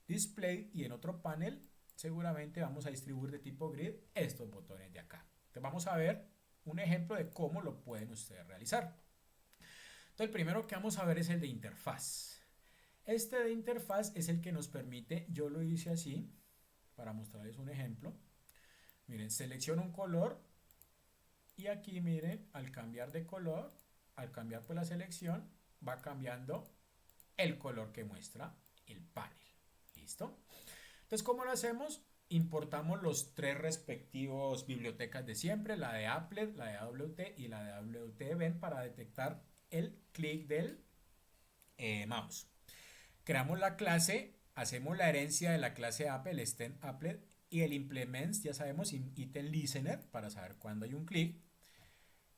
display y en otro panel seguramente vamos a distribuir de tipo grid estos botones de acá. Entonces vamos a ver un ejemplo de cómo lo pueden ustedes realizar. Entonces el primero que vamos a ver es el de interfaz. Este de interfaz es el que nos permite, yo lo hice así, para mostrarles un ejemplo. Miren, selecciono un color y aquí miren, al cambiar de color, al cambiar pues la selección, va cambiando el color que muestra el panel. ¿Listo? Entonces, ¿cómo lo hacemos? Importamos los tres respectivos bibliotecas de siempre, la de Applet, la de AWT y la de AWT Event para detectar el clic del mouse. Creamos la clase, hacemos la herencia de la clase Apple, el extend Applet y el implements, ya sabemos, item listener para saber cuándo hay un clic.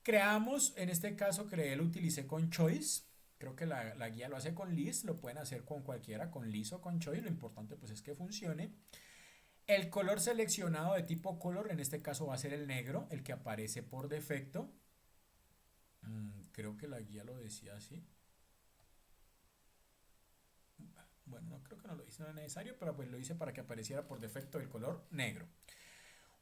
Creamos, en este caso lo utilicé con choice. Creo que la guía lo hace con list, lo pueden hacer con cualquiera, con list o con choice. Lo importante pues es que funcione. El color seleccionado de tipo color, en este caso va a ser el negro, el que aparece por defecto. Creo que la guía lo decía así. Bueno, no creo que no lo hice, no es necesario, pero pues lo hice para que apareciera por defecto el color negro.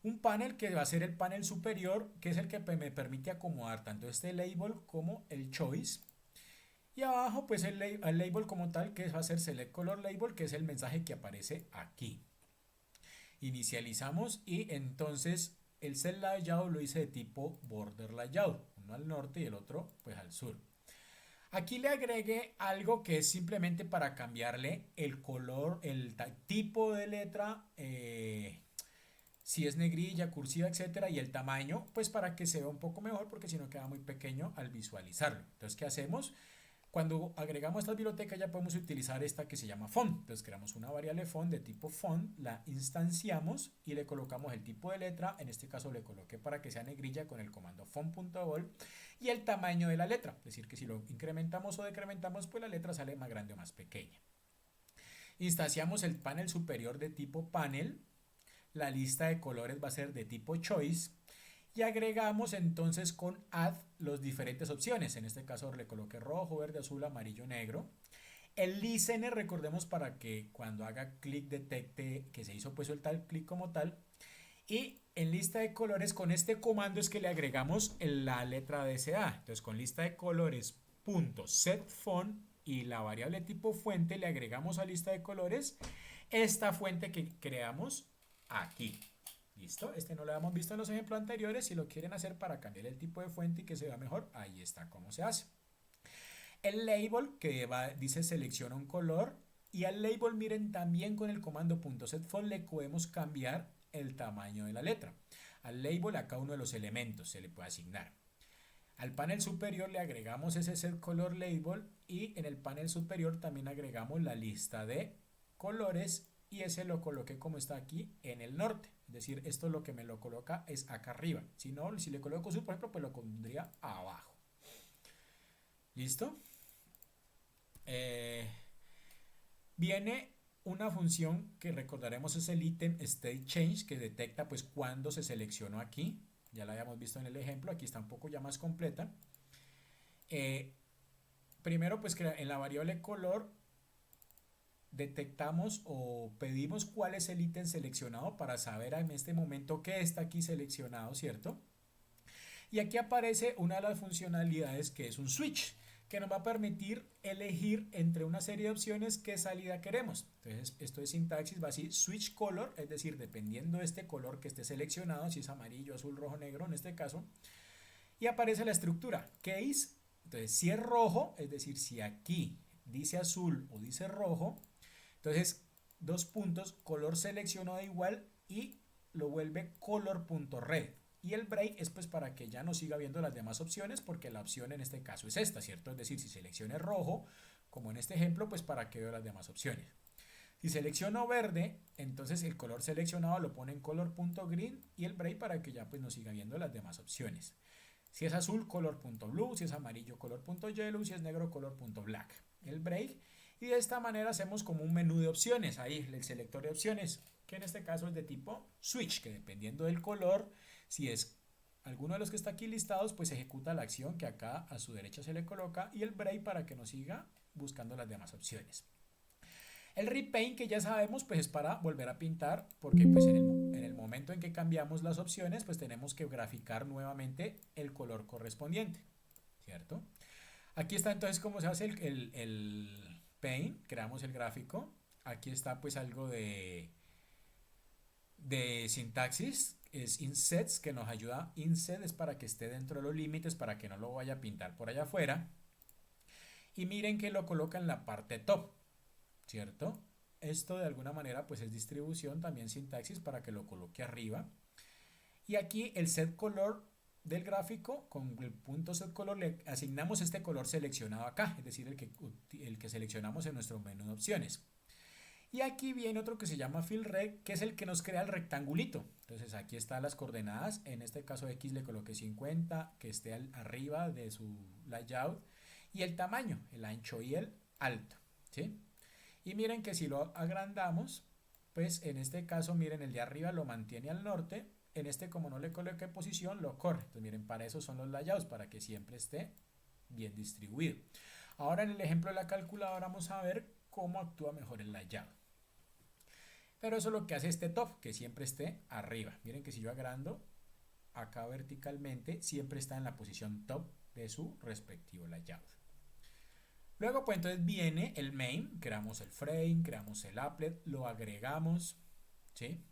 Un panel que va a ser el panel superior, que es el que me permite acomodar tanto este label como el choice. Y abajo pues el label como tal, que va a ser select color label, que es el mensaje que aparece aquí. Inicializamos y entonces el set layout lo hice de tipo border layout, uno al norte y el otro pues al sur. Aquí le agregué algo que es simplemente para cambiarle el color, el tipo de letra, si es negrilla, cursiva, etcétera, y el tamaño, pues para que se vea un poco mejor, porque si no queda muy pequeño al visualizarlo. Entonces, ¿qué hacemos? Cuando agregamos esta biblioteca ya podemos utilizar esta que se llama font. Entonces creamos una variable font de tipo font, la instanciamos y le colocamos el tipo de letra. En este caso le coloqué para que sea negrilla con el comando font.vol y el tamaño de la letra. Es decir, que si lo incrementamos o decrementamos, pues la letra sale más grande o más pequeña. Instanciamos el panel superior de tipo panel. La lista de colores va a ser de tipo choice. Y agregamos entonces con add las diferentes opciones. En este caso le coloqué rojo, verde, azul, amarillo, negro. El listener, recordemos para que cuando haga clic detecte que se hizo pues el tal clic como tal. Y en lista de colores con este comando es que le agregamos la letra DSA. Entonces con lista de colores .setFont y la variable tipo fuente le agregamos a lista de colores esta fuente que creamos aquí. ¿Listo? Este no lo habíamos visto en los ejemplos anteriores. Si lo quieren hacer para cambiar el tipo de fuente y que se vea mejor, ahí está cómo se hace. El label que dice selecciona un color. Y al label, miren, también con el comando .setFont le podemos cambiar el tamaño de la letra. Al label a cada uno de los elementos se le puede asignar. Al panel superior le agregamos ese set color label y en el panel superior también agregamos la lista de colores y ese lo coloqué como está aquí en el norte. Es decir, esto lo que me lo coloca es acá arriba. Si no, si le coloco sur, por ejemplo, pues lo pondría abajo. ¿Listo? Viene una función que recordaremos es el item state change que detecta pues cuando se seleccionó aquí. Ya la habíamos visto en el ejemplo, aquí está un poco ya más completa. Primero pues que en la variable color detectamos o pedimos cuál es el ítem seleccionado para saber en este momento qué está aquí seleccionado, ¿cierto? Y aquí aparece una de las funcionalidades que es un switch, que nos va a permitir elegir entre una serie de opciones qué salida queremos. Entonces, esto de sintaxis va así, switch color, es decir, dependiendo de este color que esté seleccionado, si es amarillo, azul, rojo, negro en este caso, y aparece la estructura, case, entonces si es rojo, es decir, si aquí dice azul o dice rojo, entonces dos puntos, color seleccionado igual y lo vuelve color.red. Y el break es pues para que ya no siga viendo las demás opciones porque la opción en este caso es esta, ¿cierto? Es decir, si seleccione rojo, como en este ejemplo, pues para que vea las demás opciones. Si selecciono verde, entonces el color seleccionado lo pone en color.green y el break para que ya pues no siga viendo las demás opciones. Si es azul, color.blue, si es amarillo, color.yellow, si es negro, color.black. El break. Y de esta manera hacemos como un menú de opciones, ahí el selector de opciones, que en este caso es de tipo switch, que dependiendo del color, si es alguno de los que está aquí listados, pues ejecuta la acción que acá a su derecha se le coloca y el break para que nos siga buscando las demás opciones. El repaint que ya sabemos pues es para volver a pintar porque pues en el momento en que cambiamos las opciones pues tenemos que graficar nuevamente el color correspondiente, ¿cierto? Aquí está entonces cómo se hace el paint, creamos el gráfico, aquí está pues algo de sintaxis, es insets que nos ayuda, inset es para que esté dentro de los límites para que no lo vaya a pintar por allá afuera y miren que lo coloca en la parte top, ¿cierto? Esto de alguna manera pues es distribución, también sintaxis para que lo coloque arriba. Y aquí el set color del gráfico, con el punto set color le asignamos este color seleccionado acá, es decir, el que seleccionamos en nuestro menú de opciones. Y aquí viene otro que se llama fillRect, que es el que nos crea el rectangulito. Entonces aquí están las coordenadas, en este caso X le coloqué 50, que esté arriba de su layout, y el tamaño, el ancho y el alto, ¿sí? Y miren que si lo agrandamos, pues en este caso, miren, el de arriba lo mantiene al norte, en este como no le coloqué posición, lo corre. Entonces miren, para eso son los layouts, para que siempre esté bien distribuido. Ahora en el ejemplo de la calculadora vamos a ver cómo actúa mejor el layout. Pero eso es lo que hace este top, que siempre esté arriba. Miren que si yo agrando acá verticalmente, siempre está en la posición top de su respectivo layout. Luego, pues entonces viene el main, creamos el frame, creamos el applet, lo agregamos, ¿sí?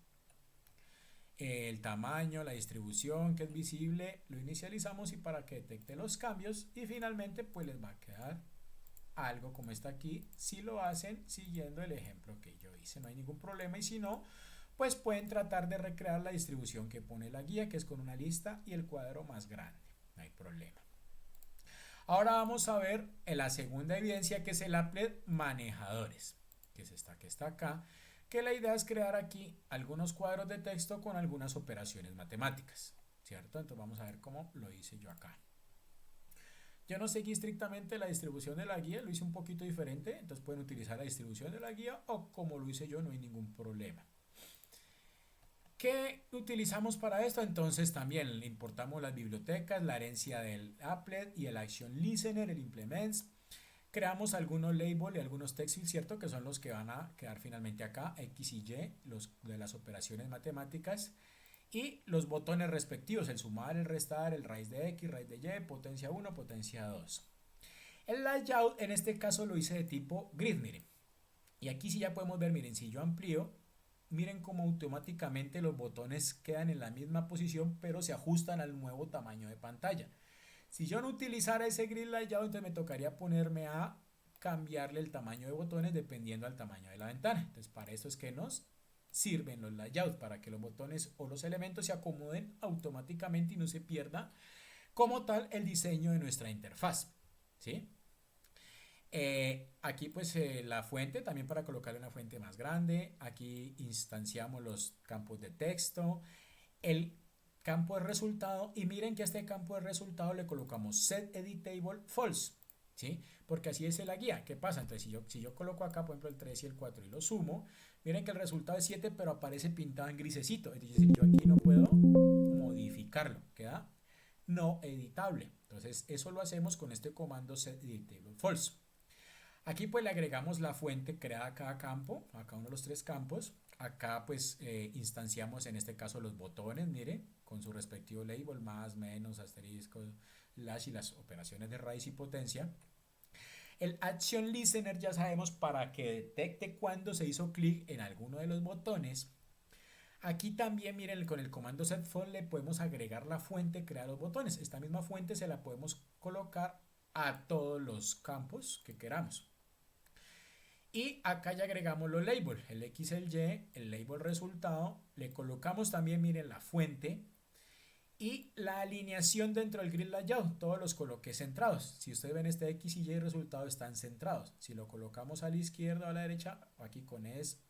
El tamaño, la distribución que es visible, lo inicializamos y para que detecte los cambios y finalmente pues les va a quedar algo como está aquí si lo hacen siguiendo el ejemplo que yo hice, no hay ningún problema y si no, pues pueden tratar de recrear la distribución que pone la guía que es con una lista y el cuadro más grande, no hay problema. Ahora vamos a ver en la segunda evidencia que es el applet manejadores, que es esta que está acá, que la idea es crear aquí algunos cuadros de texto con algunas operaciones matemáticas, ¿cierto? Entonces vamos a ver cómo lo hice yo acá. Yo no seguí estrictamente la distribución de la guía, lo hice un poquito diferente, entonces pueden utilizar la distribución de la guía o como lo hice yo no hay ningún problema. ¿Qué utilizamos para esto? Entonces también le importamos las bibliotecas, la herencia del applet y el action listener, el implements. Creamos algunos labels y algunos text fields, ¿cierto? Que son los que van a quedar finalmente acá, X y Y, los de las operaciones matemáticas. Y los botones respectivos, el sumar, el restar, el raíz de X, raíz de Y, potencia 1, potencia 2. El layout en este caso lo hice de tipo grid, miren. Y aquí sí ya podemos ver, miren, si yo amplío, miren cómo automáticamente los botones quedan en la misma posición, pero se ajustan al nuevo tamaño de pantalla. Si yo no utilizara ese grid layout, entonces me tocaría ponerme a cambiarle el tamaño de botones dependiendo del tamaño de la ventana. Entonces para eso es que nos sirven los layouts, para que los botones o los elementos se acomoden automáticamente y no se pierda como tal el diseño de nuestra interfaz. ¿Sí? Aquí pues la fuente, también para colocarle una fuente más grande. Aquí instanciamos los campos de texto. El campo de resultado y miren que a este campo de resultado le colocamos set editable false, ¿sí? Porque así es la guía. ¿Qué pasa? Entonces si yo coloco acá por ejemplo el 3 y el 4 y lo sumo, miren que el resultado es 7 pero aparece pintado en grisecito, es decir, yo aquí no puedo modificarlo, queda no editable. Entonces eso lo hacemos con este comando set editable false. Aquí pues le agregamos la fuente creada a cada campo, a cada uno de los tres campos. Acá pues instanciamos en este caso los botones, mire, con su respectivo label, más, menos, asterisco, slash y las operaciones de raíz y potencia. El Action Listener ya sabemos para que detecte cuando se hizo clic en alguno de los botones. Aquí también, miren, con el comando setFont le podemos agregar la fuente crear los botones. Esta misma fuente se la podemos colocar a todos los campos que queramos. Y acá ya agregamos los labels, el X, el Y, el label resultado. Le colocamos también, miren, la fuente y la alineación dentro del grid layout. Todos los coloqué centrados. Si ustedes ven este X y Y resultado están centrados. Si lo colocamos a la izquierda o a la derecha, aquí con es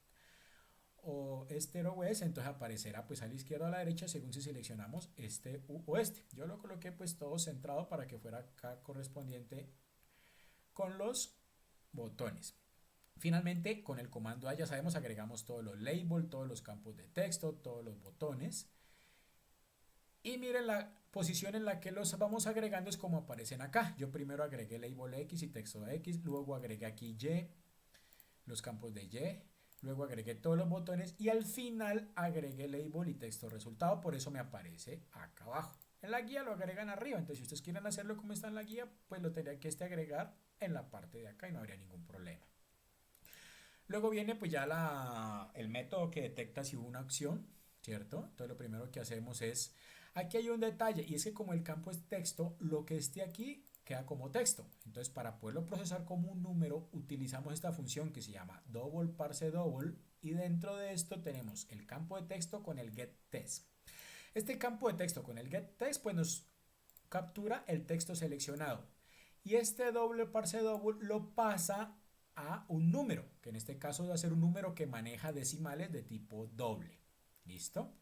o este o es, entonces aparecerá pues a la izquierda o a la derecha según si seleccionamos este o este. Yo lo coloqué pues todo centrado para que fuera acá correspondiente con los botones. Finalmente, con el comando A ya sabemos, agregamos todos los labels, todos los campos de texto, todos los botones. Y miren la posición en la que los vamos agregando es como aparecen acá. Yo primero agregué label X y texto X, luego agregué aquí Y, los campos de Y, luego agregué todos los botones y al final agregué label y texto resultado, por eso me aparece acá abajo. En la guía lo agregan arriba, entonces si ustedes quieren hacerlo como está en la guía, pues lo tendría que agregar en la parte de acá y no habría ningún problema. Luego viene pues ya el método que detecta si hubo una acción, ¿cierto? Entonces lo primero que hacemos es, aquí hay un detalle y es que como el campo es texto, lo que esté aquí queda como texto. Entonces para poderlo procesar como un número utilizamos esta función que se llama double parse double y dentro de esto tenemos el campo de texto con el getText. Este campo de texto con el getText pues nos captura el texto seleccionado y este doble parse double lo pasa a un número, que en este caso va a ser un número que maneja decimales de tipo doble. ¿Listo?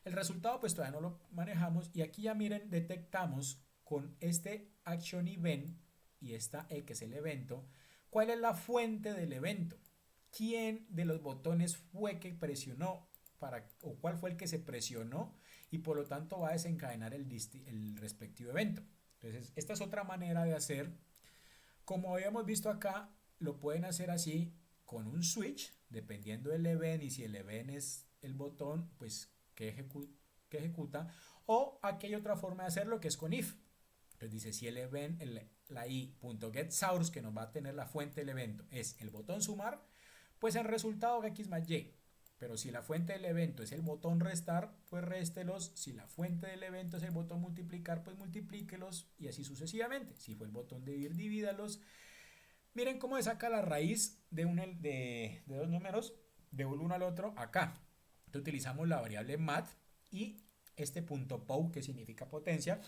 El resultado pues todavía no lo manejamos y aquí ya miren, detectamos con este action event y esta E que es el evento, cuál es la fuente del evento. ¿Quién de los botones fue que presionó o cuál fue el que se presionó y por lo tanto va a desencadenar el respectivo evento? Entonces, esta es otra manera de hacer. Como habíamos visto acá, lo pueden hacer así con un switch, dependiendo del event y si el event es el botón, pues que ejecuta. O aquí hay otra forma de hacerlo que es con if. Entonces dice, si el evento, la i.getSource, que nos va a tener la fuente del evento, es el botón sumar, pues el resultado x más y. Pero si la fuente del evento es el botón restar, pues réstelos. Si la fuente del evento es el botón multiplicar, pues multiplíquelos y así sucesivamente. Si fue el botón dividir, divídalos. Miren cómo se saca la raíz de dos números de uno al otro acá. Entonces utilizamos la variable mat y este punto pow, que significa potencia.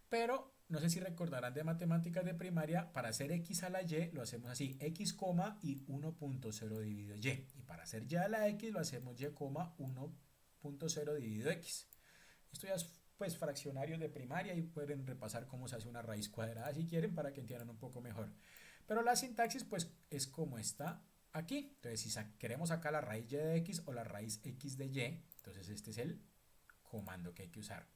Pero no sé si recordarán de matemáticas de primaria, para hacer x a la y lo hacemos así, x, y 1.0 dividido y. Y para hacer y a la x lo hacemos y, 1.0 dividido x. Esto ya es pues fraccionarios de primaria y pueden repasar cómo se hace una raíz cuadrada si quieren para que entiendan un poco mejor. Pero la sintaxis pues es como está aquí. Entonces si queremos sacar la raíz y de x o la raíz x de y, entonces este es el comando que hay que usar.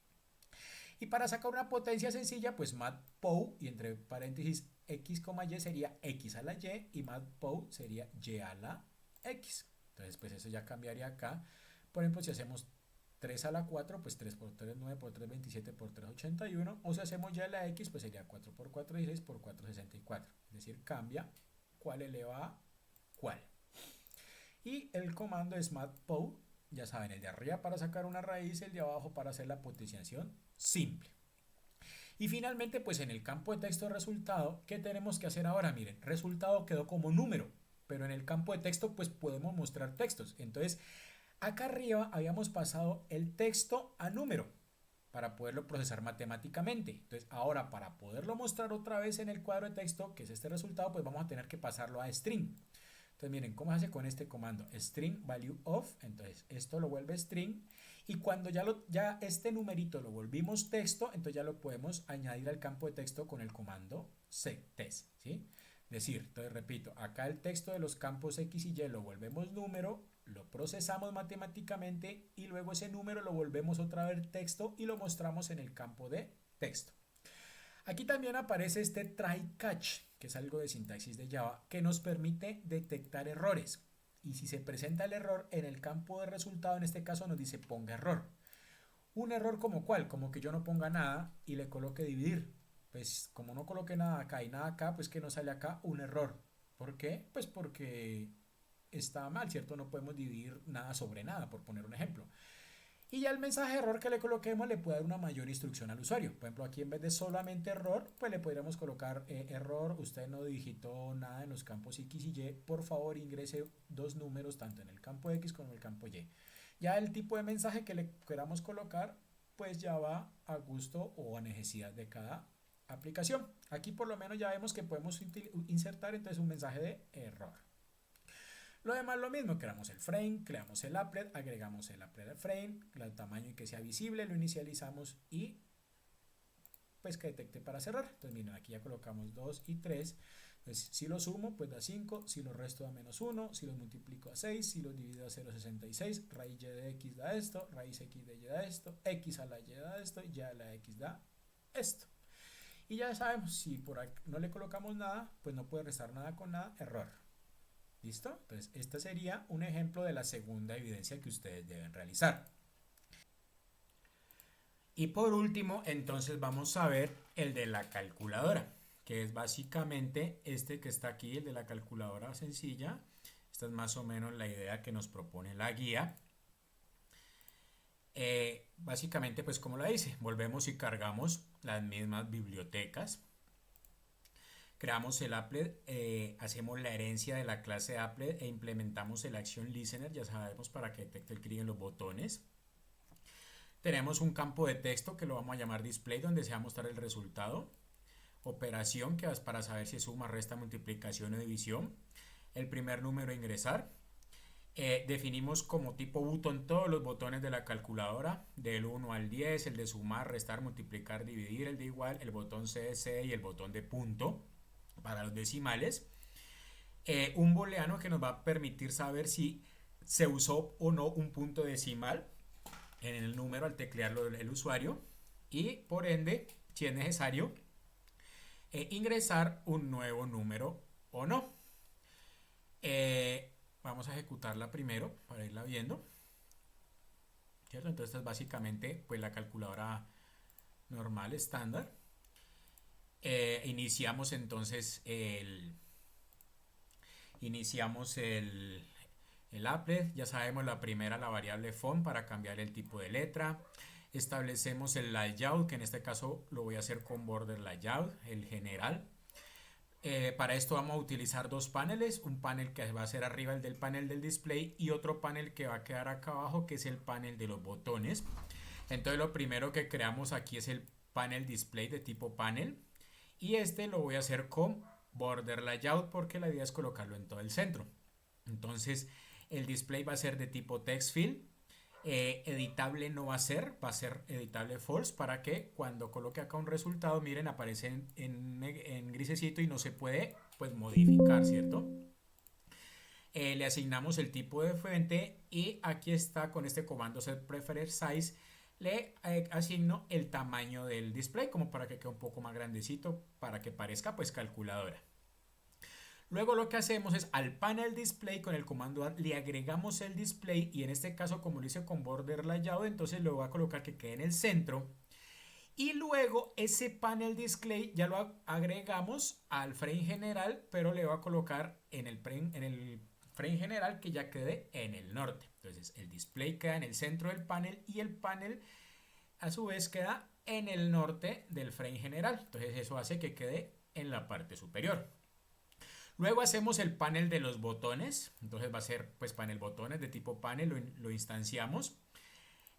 Y para sacar una potencia sencilla, pues matpow y entre paréntesis x, y sería x a la y matpow sería y a la x. Entonces pues eso ya cambiaría acá. Por ejemplo, si hacemos 3 a la 4, pues 3 por 3, 9 por 3, 27 por 3, 81. O si hacemos y a la x, pues sería 4 por 4, 16 por 4, 64. Es decir, cambia cuál eleva a cuál. Y el comando es matpow. Ya saben, el de arriba para sacar una raíz, el de abajo para hacer la potenciación simple. Y finalmente, pues en el campo de texto resultado, ¿qué tenemos que hacer ahora? Miren, resultado quedó como número, pero en el campo de texto pues podemos mostrar textos. Entonces, acá arriba habíamos pasado el texto a número para poderlo procesar matemáticamente. Entonces, ahora para poderlo mostrar otra vez en el cuadro de texto, que es este resultado, pues vamos a tener que pasarlo a string. Entonces miren cómo se hace con este comando, string value of. Entonces esto lo vuelve string y cuando ya este numerito lo volvimos texto, entonces ya lo podemos añadir al campo de texto con el comando setText, ¿sí? Decir, entonces repito, acá el texto de los campos x y y lo volvemos número, lo procesamos matemáticamente y luego ese número lo volvemos otra vez texto y lo mostramos en el campo de texto. Aquí también aparece este try catch, que es algo de sintaxis de Java, que nos permite detectar errores. Y si se presenta el error en el campo de resultado, en este caso nos dice ponga error. Un error como cuál, como que yo no ponga nada y le coloque dividir. Pues como no coloque nada acá y nada acá, pues que nos sale acá un error. ¿Por qué? Pues porque está mal, ¿cierto? No podemos dividir nada sobre nada, por poner un ejemplo. Y ya el mensaje de error que le coloquemos le puede dar una mayor instrucción al usuario. Por ejemplo, aquí en vez de solamente error, pues le podríamos colocar error, usted no digitó nada en los campos X y Y, por favor ingrese dos números tanto en el campo X como en el campo Y. Ya el tipo de mensaje que le queramos colocar, pues ya va a gusto o a necesidad de cada aplicación. Aquí por lo menos ya vemos que podemos insertar entonces un mensaje de error. Lo demás lo mismo, creamos el frame, creamos el applet, agregamos el applet al frame, el tamaño y que sea visible, lo inicializamos y pues que detecte para cerrar. Entonces miren, aquí ya colocamos 2 y 3. Entonces si lo sumo pues da 5, si lo resto da menos 1, si lo multiplico a 6, si lo divido a 0,66, raíz y de x da esto, raíz x de y da esto, x a la y da esto, y a la x da esto. Y ya sabemos, si por aquí no le colocamos nada, pues no puede restar nada con nada, error. ¿Listo? Entonces, este sería un ejemplo de la segunda evidencia que ustedes deben realizar. Y por último, entonces vamos a ver el de la calculadora, que es básicamente este que está aquí, el de la calculadora sencilla. Esta es más o menos la idea que nos propone la guía. Básicamente, pues como la dice, volvemos y cargamos las mismas bibliotecas. Creamos el applet, hacemos la herencia de la clase applet e implementamos el action listener, ya sabemos, para que detecte el clic en los botones. Tenemos un campo de texto que lo vamos a llamar display, donde se va a mostrar el resultado. Operación, que es para saber si es suma, resta, multiplicación o división. El primer número a ingresar. Definimos como tipo botón todos los botones de la calculadora, del 1 al 10, el de sumar, restar, multiplicar, dividir, el de igual, el botón C y el botón de punto para los decimales. Un booleano que nos va a permitir saber si se usó o no un punto decimal en el número al teclearlo el usuario, y por ende, si es necesario, ingresar un nuevo número o no. Vamos a ejecutarla primero para irla viendo, ¿cierto? Entonces esta es básicamente pues la calculadora normal, estándar. Iniciamos entonces iniciamos el applet. Ya sabemos la primera, la variable font para cambiar el tipo de letra. Establecemos el layout, que en este caso lo voy a hacer con border layout, el general. Para esto vamos a utilizar dos paneles, un panel que va a ser arriba el del panel del display y otro panel que va a quedar acá abajo, que es el panel de los botones. Entonces lo primero que creamos aquí es el panel display de tipo panel, y este lo voy a hacer con border layout porque la idea es colocarlo en todo el centro. Entonces el display va a ser de tipo text field. Editable no va a ser editable false, para que cuando coloque acá un resultado, miren, aparece en grisecito y no se puede pues modificar, ¿cierto? Le asignamos el tipo de fuente y aquí está con este comando set preferred size. Le asigno el tamaño del display como para que quede un poco más grandecito, para que parezca pues calculadora. Luego lo que hacemos es al panel display con el comando add le agregamos el display, y en este caso como lo hice con border layout, entonces lo voy a colocar que quede en el centro. Y luego ese panel display ya lo agregamos al frame general, pero le voy a colocar en el frame general que ya quede en el norte. Entonces el display queda en el centro del panel y el panel a su vez queda en el norte del frame general. Entonces eso hace que quede en la parte superior. Luego hacemos el panel de los botones. Entonces va a ser pues panel botones de tipo panel, lo instanciamos.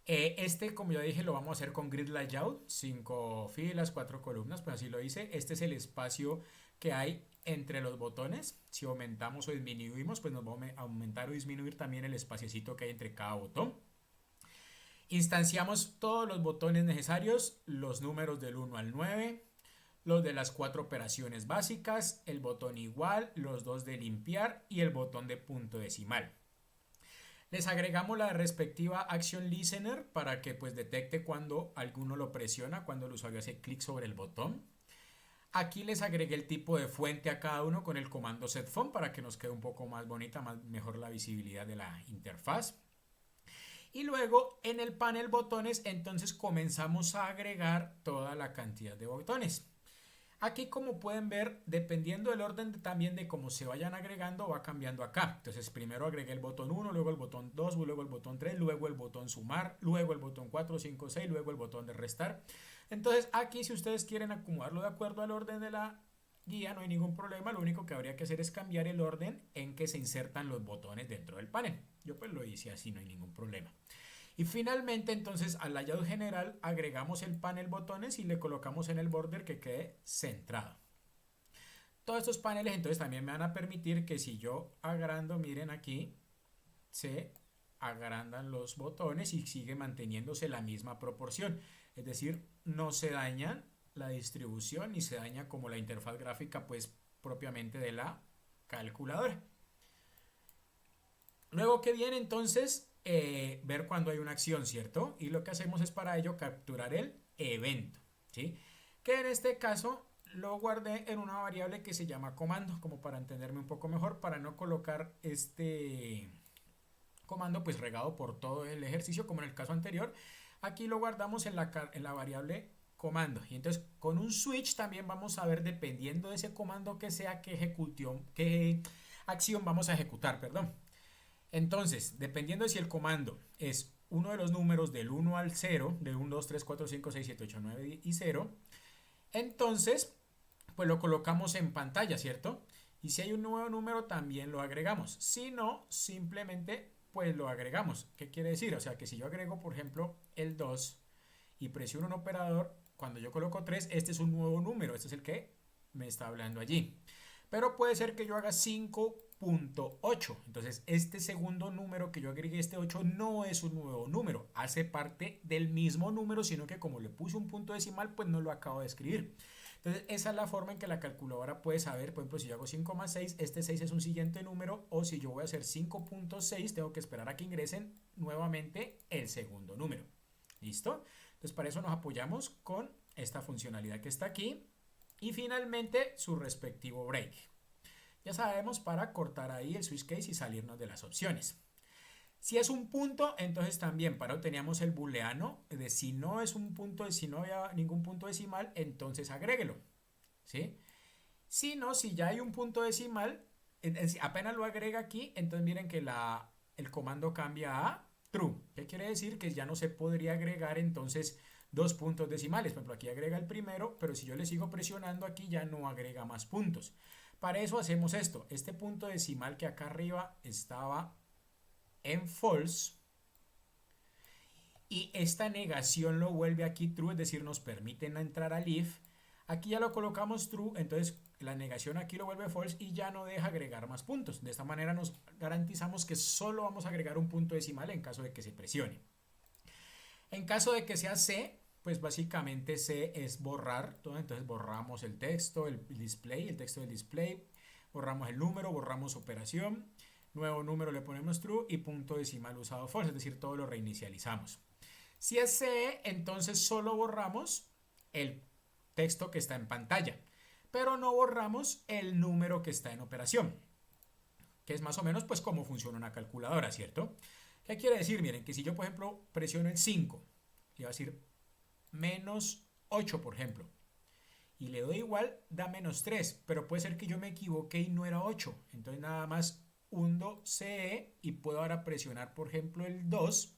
Este, como ya dije, lo vamos a hacer con grid layout, 5 filas, 4 columnas, pues así lo hice. Este es el espacio que hay entre los botones. Si aumentamos o disminuimos, pues nos va a aumentar o disminuir también el espaciecito que hay entre cada botón. Instanciamos todos los botones necesarios, los números del 1 al 9, los de las 4 operaciones básicas, el botón igual, los dos de limpiar y el botón de punto decimal. Les agregamos la respectiva Action Listener para que pues detecte cuando alguno lo presiona, cuando el usuario hace clic sobre el botón. Aquí les agregué el tipo de fuente a cada uno con el comando setFont para que nos quede un poco más bonita, mejor la visibilidad de la interfaz. Y luego en el panel botones entonces comenzamos a agregar toda la cantidad de botones. Aquí, como pueden ver, dependiendo del orden también de cómo se vayan agregando, va cambiando acá. Entonces primero agregué el botón 1, luego el botón 2, luego el botón 3, luego el botón sumar, luego el botón 4, 5, 6, luego el botón de restar. Entonces aquí, si ustedes quieren acomodarlo de acuerdo al orden de la guía, no hay ningún problema. Lo único que habría que hacer es cambiar el orden en que se insertan los botones dentro del panel. Yo pues lo hice así, no hay ningún problema. Y finalmente entonces al layout general agregamos el panel botones y le colocamos en el border que quede centrado. Todos estos paneles entonces también me van a permitir que si yo agrando, miren aquí, se agrandan los botones y sigue manteniéndose la misma proporción. Es decir, no se daña la distribución ni se daña como la interfaz gráfica pues propiamente de la calculadora. Luego que viene entonces ver cuando hay una acción, ¿cierto? Y lo que hacemos es para ello capturar el evento, ¿sí? Que en este caso lo guardé en una variable que se llama comando, como para entenderme un poco mejor, para no colocar este comando pues regado por todo el ejercicio como en el caso anterior. Aquí lo guardamos en la variable comando, y entonces con un switch también vamos a ver, dependiendo de ese comando que sea, qué acción vamos a ejecutar, perdón. Entonces, dependiendo de si el comando es uno de los números del 1 al 0, de 1, 2, 3, 4, 5, 6, 7, 8, 9 y 0, entonces, pues lo colocamos en pantalla, ¿cierto? Y si hay un nuevo número, también lo agregamos. Si no, simplemente, pues lo agregamos. ¿Qué quiere decir? O sea, que si yo agrego, por ejemplo, el 2 y presiono un operador, cuando yo coloco 3, este es un nuevo número. Este es el que me está hablando allí. Pero puede ser que yo haga 5.8. Entonces este segundo número que yo agregué, este 8, no es un nuevo número, hace parte del mismo número, sino que como le puse un punto decimal, pues no lo acabo de escribir. Entonces esa es la forma en que la calculadora puede saber, por ejemplo, si yo hago 5 más 6, este 6 es un siguiente número, o si yo voy a hacer 5.6, tengo que esperar a que ingresen nuevamente el segundo número. ¿Listo? Entonces para eso nos apoyamos con esta funcionalidad que está aquí. Y finalmente su respectivo break. Ya sabemos, para cortar ahí el switch case y salirnos de las opciones. Si es un punto, entonces también para eso teníamos el booleano de si no es un punto, si no había ningún punto decimal, entonces agréguelo. ¿sí? Si no, si ya hay un punto decimal, apenas lo agrega aquí, entonces miren que el comando cambia a true. ¿Qué quiere decir? Que ya no se podría agregar entonces dos puntos decimales. Por ejemplo, aquí agrega el primero, pero si yo le sigo presionando aquí ya no agrega más puntos. Para eso hacemos esto. Este punto decimal que acá arriba estaba en false y esta negación lo vuelve aquí true, es decir, nos permite no entrar al if. Aquí ya lo colocamos true, entonces la negación aquí lo vuelve false y ya no deja agregar más puntos. De esta manera nos garantizamos que solo vamos a agregar un punto decimal en caso de que se presione. En caso de que sea C, pues básicamente C es borrar todo, entonces borramos el texto, el display, el texto del display, borramos el número, borramos operación, nuevo número le ponemos true y punto decimal usado false, es decir, todo lo reinicializamos. Si es C, entonces solo borramos el texto que está en pantalla, pero no borramos el número que está en operación, que es más o menos pues cómo funciona una calculadora, ¿cierto? ¿Qué quiere decir? Miren, que si yo por ejemplo presiono el 5, le va a decir menos 8 por ejemplo, y le doy igual, da menos 3, pero puede ser que yo me equivoqué y no era 8, entonces nada más hundo CE y puedo ahora presionar por ejemplo el 2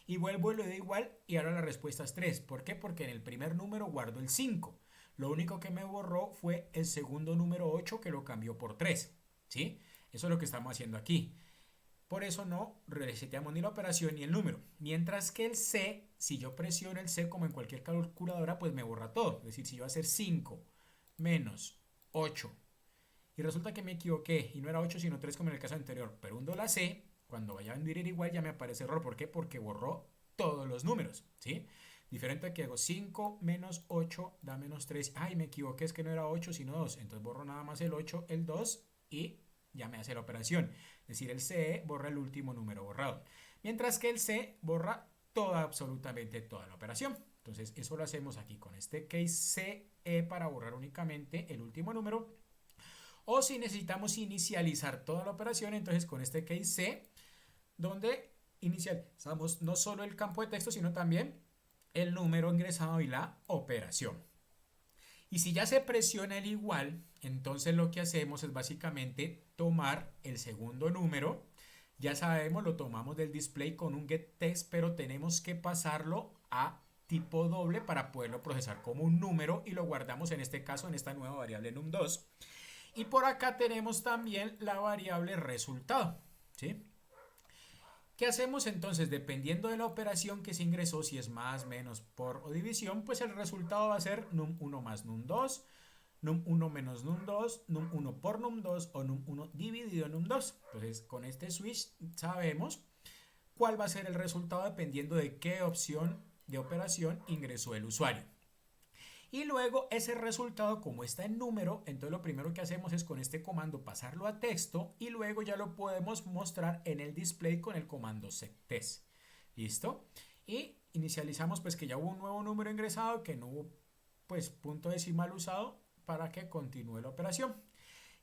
y vuelvo y le doy igual y ahora la respuesta es 3. ¿Por qué? Porque en el primer número guardo el 5. Lo único que me borró fue el segundo número 8 que lo cambió por 3. ¿Sí? Eso es lo que estamos haciendo aquí. Por eso no reseteamos ni la operación ni el número. Mientras que el C, si yo presiono el C como en cualquier calculadora, pues me borra todo. Es decir, si yo voy a hacer 5 menos 8 y resulta que me equivoqué y no era 8 sino 3 como en el caso anterior, pero hundo la C, cuando vaya a hundir igual ya me aparece error. ¿Por qué? Porque borró todos los números, ¿sí? Diferente a que hago 5 menos 8 da menos 3. Ay, me equivoqué, es que no era 8 sino 2. Entonces borro nada más el 8, el 2 y ya me hace la operación. Es decir, el CE borra el último número borrado. Mientras que el C borra absolutamente toda la operación. Entonces eso lo hacemos aquí con este case CE para borrar únicamente el último número. O si necesitamos inicializar toda la operación, entonces con este case C, donde inicializamos no solo el campo de texto, sino también el número ingresado y la operación. Y si ya se presiona el igual, entonces lo que hacemos es básicamente tomar el segundo número. Ya sabemos, lo tomamos del display con un getText, pero tenemos que pasarlo a tipo doble para poderlo procesar como un número y lo guardamos en este caso en esta nueva variable num2. Y por acá tenemos también la variable resultado, ¿sí? ¿Qué hacemos entonces? Dependiendo de la operación que se ingresó, si es más, menos, por o división, pues el resultado va a ser num1 más num2, num1 menos num2, num1 por num2 o num1 dividido num2. Entonces, con este switch sabemos cuál va a ser el resultado dependiendo de qué opción de operación ingresó el usuario. Y luego ese resultado, como está en número, entonces lo primero que hacemos es con este comando pasarlo a texto y luego ya lo podemos mostrar en el display con el comando sectest. ¿Listo? Y inicializamos pues que ya hubo un nuevo número ingresado, que no hubo pues punto decimal usado para que continúe la operación.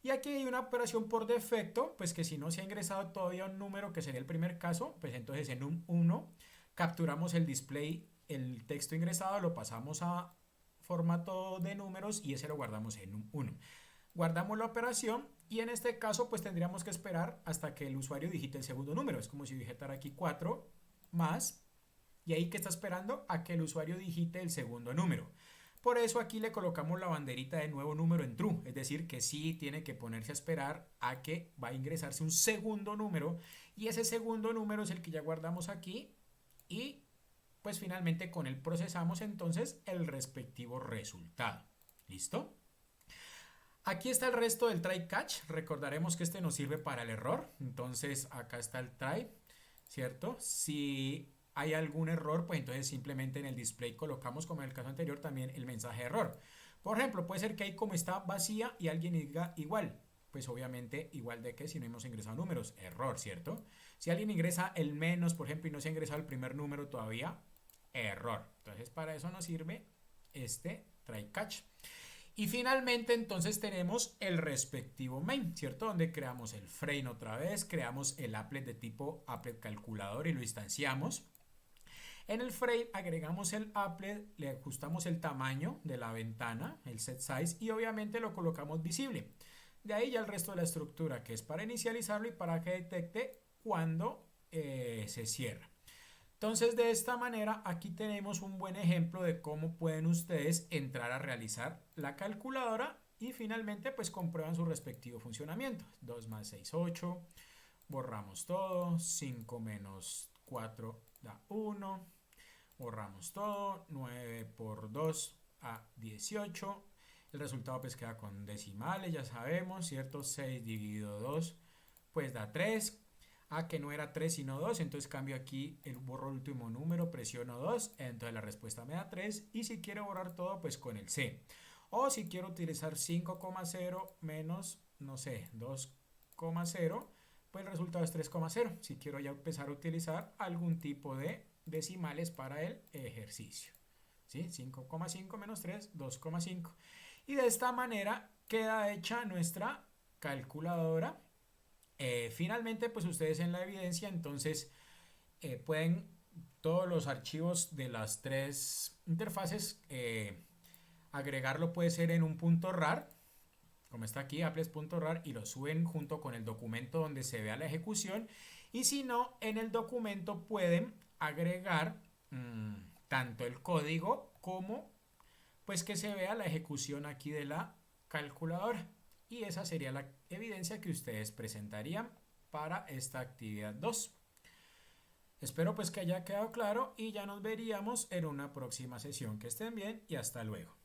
Y aquí hay una operación por defecto, pues que si no se ha ingresado todavía un número, que sería el primer caso, pues entonces en un 1 capturamos el display, el texto ingresado, lo pasamos a formato de números y ese lo guardamos en un 1. Guardamos la operación y en este caso pues tendríamos que esperar hasta que el usuario digite el segundo número. Es como si digitara aquí 4 más y ahí que está esperando a que el usuario digite el segundo número. Por eso aquí le colocamos la banderita de nuevo número en true, es decir que sí tiene que ponerse a esperar a que va a ingresarse un segundo número y ese segundo número es el que ya guardamos aquí y pues finalmente con él procesamos entonces el respectivo resultado. ¿Listo? Aquí está el resto del try catch. Recordaremos que este nos sirve para el error. Entonces acá está el try, ¿cierto? Si hay algún error, pues entonces simplemente en el display colocamos, como en el caso anterior, también el mensaje de error. Por ejemplo, puede ser que ahí como está vacía y alguien diga igual. Pues obviamente igual de que si no hemos ingresado números, error, ¿cierto? Si alguien ingresa el menos, por ejemplo, y no se ha ingresado el primer número todavía, error. Entonces para eso nos sirve este try catch. Y finalmente entonces tenemos el respectivo main, ¿cierto? Donde creamos el frame otra vez, creamos el applet de tipo applet calculador y lo instanciamos. En el frame agregamos el applet, le ajustamos el tamaño de la ventana, el set size, y obviamente lo colocamos visible. De ahí ya el resto de la estructura, que es para inicializarlo y para que detecte cuando se cierra. Entonces, de esta manera, aquí tenemos un buen ejemplo de cómo pueden ustedes entrar a realizar la calculadora y finalmente pues comprueban su respectivo funcionamiento. 2 más 6, 8. Borramos todo. 5 menos 4 da 1. Borramos todo. 9 por 2 a 18. El resultado pues queda con decimales, ya sabemos, ¿cierto? 6 dividido 2 pues da 3. Que no era 3 sino 2, entonces cambio aquí, borro el último número, presiono 2, entonces la respuesta me da 3, y si quiero borrar todo, pues con el C. O si quiero utilizar 5,0 menos, no sé, 2,0, pues el resultado es 3,0. Si quiero ya empezar a utilizar algún tipo de decimales para el ejercicio. ¿Sí? 5,5 menos 3, 2,5. Y de esta manera queda hecha nuestra calculadora. Finalmente, pues ustedes en la evidencia, entonces pueden todos los archivos de las tres interfaces agregarlo, puede ser en un punto .rar, como está aquí, apples.rar, y lo suben junto con el documento donde se vea la ejecución. Y si no, en el documento pueden agregar tanto el código como pues que se vea la ejecución aquí de la calculadora. Y esa sería la evidencia que ustedes presentarían para esta actividad 2. Espero pues que haya quedado claro y ya nos veríamos en una próxima sesión. Que estén bien y hasta luego.